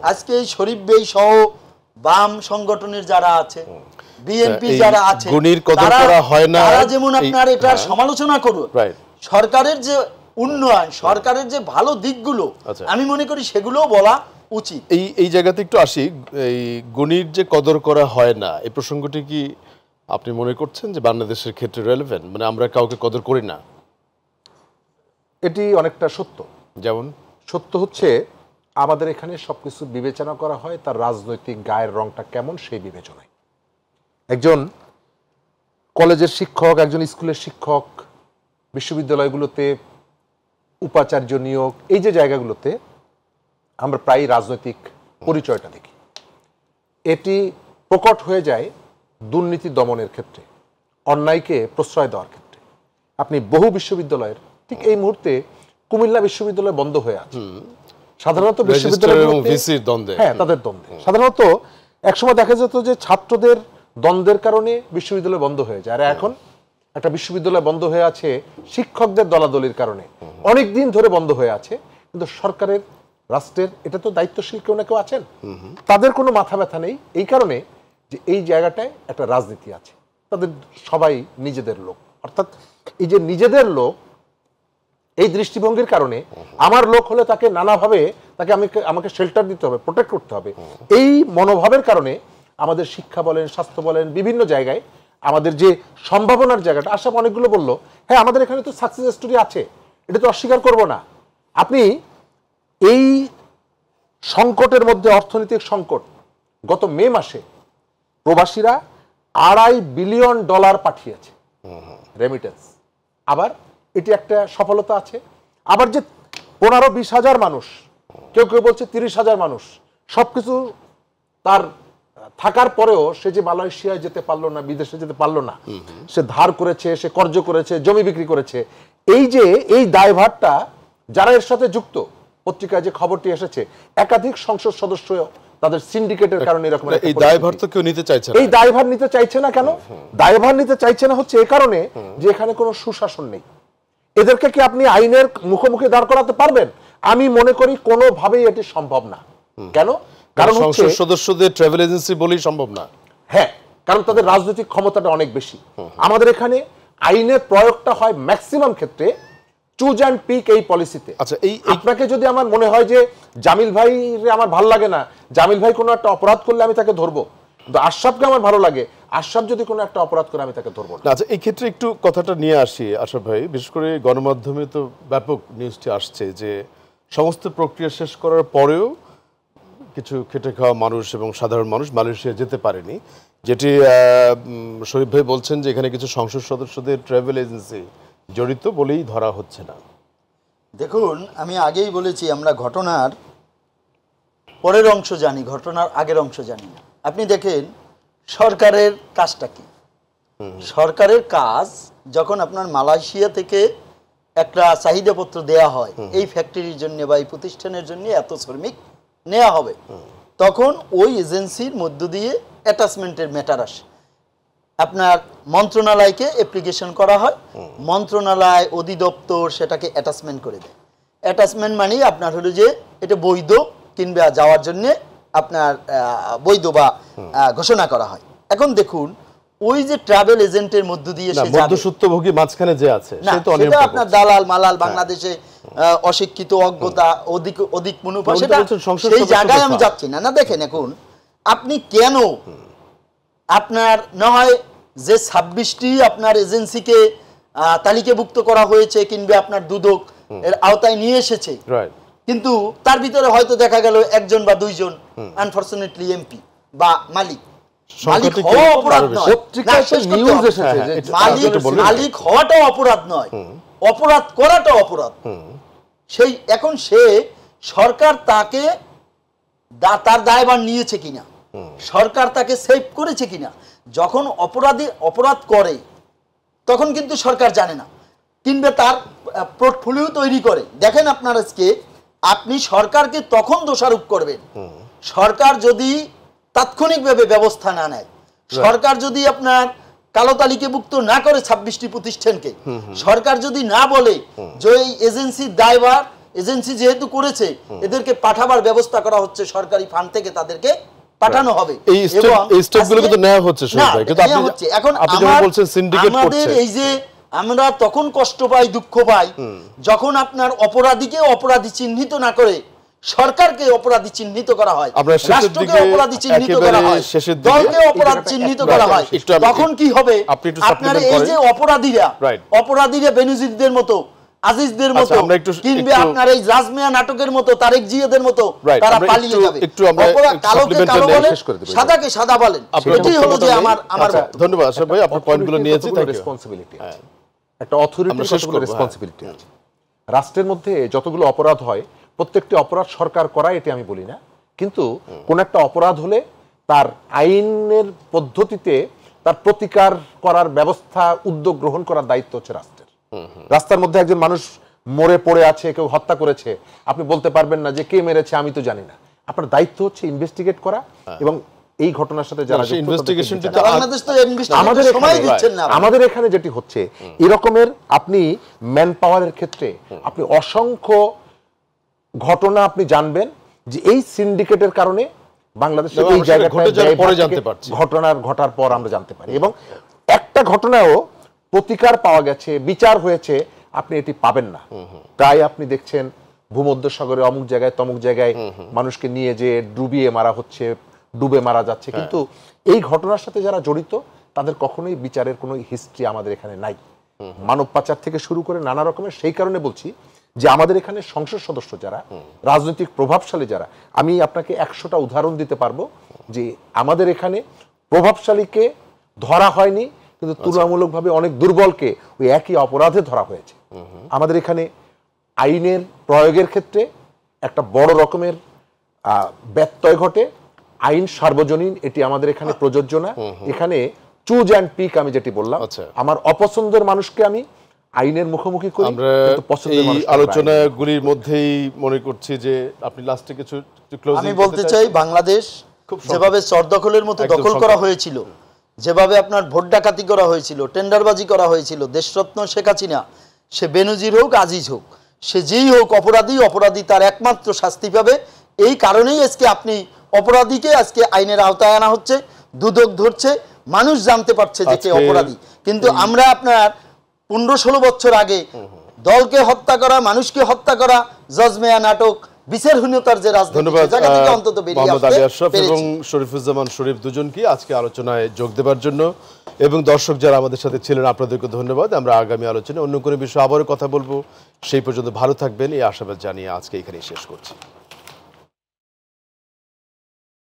Speaker 3: আজকে এই শরীফ বেই সহ বাম সংগঠনের যারা আছে, বিএনপি যারা আছে,
Speaker 1: গুণীর কদর করা হয় না,
Speaker 3: তারা যেমন আপনার এটার সমালোচনা করুন, সরকারের যে উন্নয়ন, সরকারের যে ভালো দিকগুলো, আমি মনে করি সেগুলোও বলা উচিত।
Speaker 1: এই জায়গাতে একটু আসি, এই গুণীর যে কদর করা হয় না, এই প্রসঙ্গটি কি আপনি মনে করছেন যে বাংলাদেশের ক্ষেত্রে রেলেভেন্ট? মানে আমরা কাউকে কদর করি না,
Speaker 2: এটি অনেকটা সত্য।
Speaker 1: যেমন
Speaker 2: সত্য হচ্ছে আমাদের এখানে সবকিছু বিবেচনা করা হয় তার রাজনৈতিক গায়ের রংটা কেমন সেই বিবেচনায়। একজন কলেজের শিক্ষক, একজন স্কুলের শিক্ষক, বিশ্ববিদ্যালয়গুলোতে উপাচার্য নিয়োগ, এই যে জায়গাগুলোতে আমরা প্রায় রাজনৈতিক পরিচয়টা দেখি। এটি প্রকট হয়ে যায় দুর্নীতি দমনের ক্ষেত্রে, অন্যায়কে প্রশ্রয় দেওয়ার ক্ষেত্রে। আপনি বহু বিশ্ববিদ্যালয়ের ঠিক এই মুহূর্তে কুমিল্লা বিশ্ববিদ্যালয় বন্ধ হয়ে আছে। সাধারণত বিশ্ববিদ্যালয় হ্যাঁ তাদের দ্বন্দ্বে সাধারণত একসময় দেখা যেত যে ছাত্রদের দ্বন্দ্বের কারণে বিশ্ববিদ্যালয় বন্ধ হয়ে যায়, আর এখন একটা বিশ্ববিদ্যালয় বন্ধ হয়ে আছে শিক্ষকদের দলাদলির কারণে। অনেক দিন ধরে বন্ধ হয়ে আছে, কিন্তু সরকারের, রাষ্ট্রের এটা তো দায়িত্বশীল কেউ না কেউ আছেন, তাদের কোনো মাথা ব্যথা নেই। এই কারণে যে এই জায়গাটায় একটা রাজনীতি আছে, তাদের সবাই নিজেদের লোক, অর্থাৎ এই যে নিজেদের লোক, এই দৃষ্টিভঙ্গির কারণে আমার লোক হলে তাকে নানাভাবে আমাকে শেল্টার দিতে হবে, প্রোটেক্ট করতে হবে। এই মনোভাবের কারণে আমাদের শিক্ষা বলেন, স্বাস্থ্য বলেন, বিভিন্ন জায়গায় আমাদের যে সম্ভাবনার জায়গাটা, আশরাফ অনেকগুলো বললো, হ্যাঁ আমাদের এখানে তো সাকসেস স্টোরি আছে, এটা তো অস্বীকার করব না। আপনি এই সংকটের মধ্যে, অর্থনৈতিক সংকট, গত মে মাসে প্রবাসীরা $2.5 বিলিয়ন পাঠিয়েছে রেমিটেন্স। আবার এটি একটা সফলতা আছে। আবার যে 15-20 হাজার মানুষ, কেউ কেউ বলছে 30 হাজার মানুষ, সবকিছু তার থাকার পরেও সে যে মালয়েশিয়ায় যেতে পারলো না, বিদেশে যেতে পারলো না, সে ধার করেছে, সে কর্জ করেছে, জমি বিক্রি করেছে। এই যে এই দায়ভারটা যারা এর সাথে যুক্ত, পত্রিকায় যে খবরটি এসেছে, একাধিক সংসদ সদস্য তাদের সিন্ডিকেটের কারণে এরকম
Speaker 1: এই দায়ভার তো কেউ নিতে চাইছে না।
Speaker 2: এই দায়ভার নিতে চাইছে না কেন? দায়ভার নিতে চাইছে না হচ্ছে এই কারণে যে এখানে কোনো সুশাসন নেই। এদেরকে কি আপনি আইনের মুখোমুখি দাঁড় করাতে পারবেন? আমি মনে করি কোনোভাবেই এটি সম্ভব না। কেন? কারণ
Speaker 1: সংসদ সদস্যদের ট্রাভেল এজেন্সি বলেই সম্ভব না।
Speaker 2: হ্যাঁ, কারণ তাদের রাজনৈতিক ক্ষমতাটা অনেক বেশি। আমাদের এখানে আইনের প্রয়োগটা হয় ম্যাক্সিমাম ক্ষেত্রে চুজ অ্যান্ড পিক এই পলিসিতে।
Speaker 1: আচ্ছা, এই
Speaker 2: আপনাকে যদি আমার মনে হয় যে জামিল ভাই আমার ভালো লাগে না, জামিল ভাই কোনো একটা অপরাধ করলে আমি তাকে ধরবো, কিন্তু আশরাফকে আমার ভালো লাগে, আশরাফ যদি কোনো একটা অপরাধ করে আমি তাকে ধরবো না।
Speaker 1: আচ্ছা, এই ক্ষেত্রে একটু কথাটা নিয়ে আসি আশরাফ ভাই। বিশেষ করে গণমাধ্যমে তো ব্যাপক নিউজটি আসছে যে সমস্ত প্রক্রিয়া শেষ করার পরেও কিছু খেটে খাওয়া মানুষ এবং সাধারণ মানুষ মালয়েশিয়া যেতে পারেনি, যেটি শরীফ ভাই বলছেন যে এখানে কিছু সংসদ সদস্যদের ট্রাভেল এজেন্সি জড়িত বলেই ধরা হচ্ছে না।
Speaker 3: দেখুন, আমি আগেই বলেছি আমরা ঘটনার পরের অংশ জানি, ঘটনার আগের অংশ জানি না। আপনি দেখেন সরকারের কাজটা কি। সরকারের কাজ, যখন আপনার মালয়েশিয়া থেকে একটা চাহিদাপত্র দেয়া হয় এই ফ্যাক্টরির জন্য বা এই প্রতিষ্ঠানের জন্য এত শ্রমিক নেওয়া হবে, তখন ওই এজেন্সির মধ্য দিয়ে অ্যাটাচমেন্টের ম্যাটার আসে। আপনার মন্ত্রণালয়কে অ্যাপ্লিকেশন করা হয়, মন্ত্রণালয় অধিদপ্তর সেটাকে অ্যাটাচমেন্ট করে দেয়। অ্যাটাচমেন্ট মানে আপনার হলো যে এটা বৈধ কিংবা যাওয়ার জন্য আপনার বৈধ বা ঘোষণা করা হয়। এখন দেখুন ওই যে ট্রাভেল এজেন্টের মধ্য দিয়ে সে যাবে,
Speaker 1: মধ্যস্বত্বভোগী মাঝখানে যে আছে
Speaker 3: সে তো সেটা আপনার দালাল মালাল, বাংলাদেশে অশিক্ষিত, অজ্ঞতা, অধিক মুনাফা, সেটা সেই জায়গায় আমি যাচ্ছি না। না দেখেন, এখন আপনি কেন আপনার না হয় যে 26টি আপনার এজেন্সিকে তালিকাভুক্ত করা হয়েছে কিংবা আপনার দুদক এর আওতায় নিয়ে এসেছে, কিন্তু তার ভিতরে হয়তো দেখা গেল একজন বা দুইজন আনফরচুনেটলি এমপি বা মালিক। মালিক হওয়া অপরাধ নয়, মালিক হওয়াটাও অপরাধ নয়, অপরাধ করাটাও অপরাধ। সেই এখন সে সরকার তাকে তার দায়ভার নিয়েছে কিনা, সরকার তাকে সেভ করেছে কিনা। যখন অপরাধী অপরাধ করে তখন কিন্তু সরকার জানে না, কিংবা তার পোর্টফোলিও তৈরি করে। দেখেন আপনার আজকে আপনি সরকারকে তখন দোষারোপ করবেন সরকার যদি তাৎক্ষণিকভাবে ব্যবস্থা না নেয়, সরকার যদি আপনার কালো তালিকাভুক্ত না করে 26টি প্রতিষ্ঠানকে, সরকার যদি না বলে যে এই এজেন্সির দায়ভার এজেন্সি যেহেতু করেছে এদেরকে পাঠাবার ব্যবস্থা করা হচ্ছে, সরকারি ফান্ড থেকে তাদেরকে পাঠানো হবে।
Speaker 1: এই স্টেপগুলো কিন্তু নেওয়া হচ্ছে কিন্তু
Speaker 3: এখন আমাদের এই যে আমরা তখন কষ্ট পাই, দুঃখ পাই যখন আপনার অপরাধীকে অপরাধী চিহ্নিত না করে সরকারকে অপরাধী চিহ্নিত করা হয়, রাষ্ট্রকে অপরাধী চিহ্নিত করা হয়, দলকে অপরাধ চিহ্নিত করা হয়। তখন কি হবে? আপনার এই যে অপরাধীরা বেনজিরদের মতো আজিজদের মতো
Speaker 1: আচ্ছা, আমরা একটু-
Speaker 3: কিংবা
Speaker 1: একটু-
Speaker 3: আপনার এই জাজমিয়া নাটকের মতো তারেক জিয়াদের মতো
Speaker 1: Right,
Speaker 3: তারা
Speaker 1: আমরা
Speaker 3: পালিয়ে
Speaker 1: একটু-
Speaker 3: যাবে
Speaker 1: একটু আমরা
Speaker 3: অপরাধ
Speaker 1: একটু
Speaker 3: কালোকে
Speaker 1: supplementary
Speaker 3: কালো
Speaker 1: নিয়ে
Speaker 3: বলেন,
Speaker 2: শেষ করে দেব।
Speaker 3: সাদাকে সাদা বলেন,
Speaker 1: আপনার
Speaker 3: এটাই হলো যে
Speaker 1: বক্তব্যটা
Speaker 3: আমার
Speaker 1: নেই?
Speaker 3: আমার
Speaker 1: আচ্ছা,
Speaker 3: বক্তব্য।
Speaker 1: ধন্যবাদ আশরাফ ভাই, আপনার পয়েন্টগুলো নিয়েছি, থ্যাংক ইউ।
Speaker 2: রেসপন্সিবিলিটি
Speaker 1: হ্যাঁ।
Speaker 2: একটা অথরিটির
Speaker 1: আমরা শেষ
Speaker 2: কতগুলো
Speaker 1: করবো, হ্যাঁ।
Speaker 2: রেসপন্সিবিলিটি আছে। রাষ্ট্রের মধ্যে যতগুলো অপরাধ হয় প্রত্যেকটি অপরাধ সরকার করায় এটি আমি বলি না, কিন্তু কোন একটা অপরাধ হলে তার আইনের পদ্ধতিতে তার প্রতিকার করার ব্যবস্থা উদ্যোগ গ্রহণ করার দায়িত্ব হচ্ছে রাষ্ট্রের। রাস্তার মধ্যে একজন মানুষ মরে পড়ে আছে, কেউ হত্যা করেছে, আপনি বলতে পারবেন না যে কে মেরেছে আমি তো জানি না। আপনার দায়িত্ব হচ্ছে ইনভেস্টিগেট করা এবং এই ঘটনার সাথে যারা
Speaker 1: সেই
Speaker 2: যুক্ত তাদেরকে
Speaker 1: ইনভেস্টিগেশনটি
Speaker 2: বিচার
Speaker 1: তো
Speaker 3: বাংলাদেশ তো
Speaker 2: আমাদের
Speaker 3: ইনভেস্টিগেশনের সময়
Speaker 2: এখানে
Speaker 3: দিচ্ছেন না।
Speaker 2: আমাদের এখানে যেটি হচ্ছে এরকমের আপনি ম্যান পাওয়ারের ক্ষেত্রে আপনি অসংখ্য ঘটনা আপনি জানবেন যে এই সিন্ডিকেটের কারণে বাংলাদেশের
Speaker 1: এবং
Speaker 2: এই
Speaker 1: আমরা সেটা
Speaker 2: জায়গাটা
Speaker 1: ঘটে যাওয়ার পরে জানতে পারছি।
Speaker 2: ঘটার পর আমরা জানতে পারি এবং একটা ঘটনাও প্রতিকার পাওয়া গেছে, বিচার হয়েছে, আপনি এটি পাবেন না। তাই আপনি দেখছেন ভূমধ্যসাগরে অমুক জায়গায় তমুক জায়গায় মানুষকে নিয়ে যে ডুবিয়ে মারা হচ্ছে, ডুবে মারা যাচ্ছে, কিন্তু এই ঘটনার সাথে যারা জড়িত তাদের কখনোই বিচারের কোনো হিস্ট্রি আমাদের এখানে নাই। মানব পাচার থেকে শুরু করে নানা রকমের, সেই কারণে বলছি যে আমাদের এখানে সংসদ সদস্য যারা, রাজনৈতিক প্রভাবশালী যারা, আমি আপনাকে 100টা উদাহরণ দিতে পারবো যে আমাদের এখানে প্রভাবশালীকে ধরা হয়নি, কিন্তু তুলনামূলকভাবে অনেক দুর্বলকে ওই একই অপরাধে ধরা হয়েছে। আমাদের এখানে আইনের প্রয়োগের ক্ষেত্রে একটা বড় রকমের ব্যত্যয় ঘটে। আইন সার্বজনীন, এটি আমাদের এখানে প্রযোজ্য না। এখানে চুজ অ্যান্ড পিক, আমি যেটি বললাম,
Speaker 1: আচ্ছা।
Speaker 2: আমার অপছন্দের মানুষকে আমি আইনের মুখোমুখি করি,
Speaker 1: আমরা
Speaker 2: কিন্তু পছন্দের
Speaker 1: এই
Speaker 2: মানুষকে আমরা আইনের
Speaker 1: আলোচনাগুলির মধ্যেই মনে করছি যে আপনি লাস্টে কিছু ক্লোজিং
Speaker 3: আমি বলতে চাই বাংলাদেশ
Speaker 1: খুব সংক্ষেপে।
Speaker 3: যেভাবে চর দখলের মতো
Speaker 1: একদম
Speaker 3: দখল করা
Speaker 1: সংক্ষেপে।
Speaker 3: হয়েছিল, যেভাবে আপনার ভোট ডাকাতি করা হয়েছিল, টেন্ডারবাজি করা হয়েছিল, দেশরত্ন শেখ হাসিনা, সে বেনজির হোক আজিজ হোক, সে যেই হোক অপরাধী তার একমাত্র শাস্তি পাবে। এই কারণেই আজকে আপনি অপরাধীকে আজকে আইনের আওতায় আনা হচ্ছে, দুদক ধরছে, মানুষ জানতে পারছে যে কে
Speaker 1: আজকে
Speaker 3: অপরাধী। কিন্তু আমরা আপনার 15-16 বছর আগে দলকে হত্যা করা, মানুষকে হত্যা করা, জজমেয়া নাটক, বিচারহীনতার যে রাজনীতি,
Speaker 1: ধন্যবাদ
Speaker 3: সে জায়গা থেকে অন্তত বেরিয়ে
Speaker 1: মোহাম্মদ
Speaker 3: আসতে
Speaker 1: আলী আশরাফ এবং
Speaker 3: পেরেছি।
Speaker 1: শরীফুজ্জামান শরীফ দুজনকে আজকে আলোচনায় যোগ দেওয়ার জন্য, এবং দর্শক যারা আমাদের সাথে ছিলেন আপনাদেরকে ধন্যবাদ। আমরা আগামী আলোচনায় অন্য কোনো বিষয়ে আবারও কথা বলবো। সেই পর্যন্ত ভালো থাকবেন এই আশাবাদ জানিয়ে আজকে এখানেই শেষ করছি।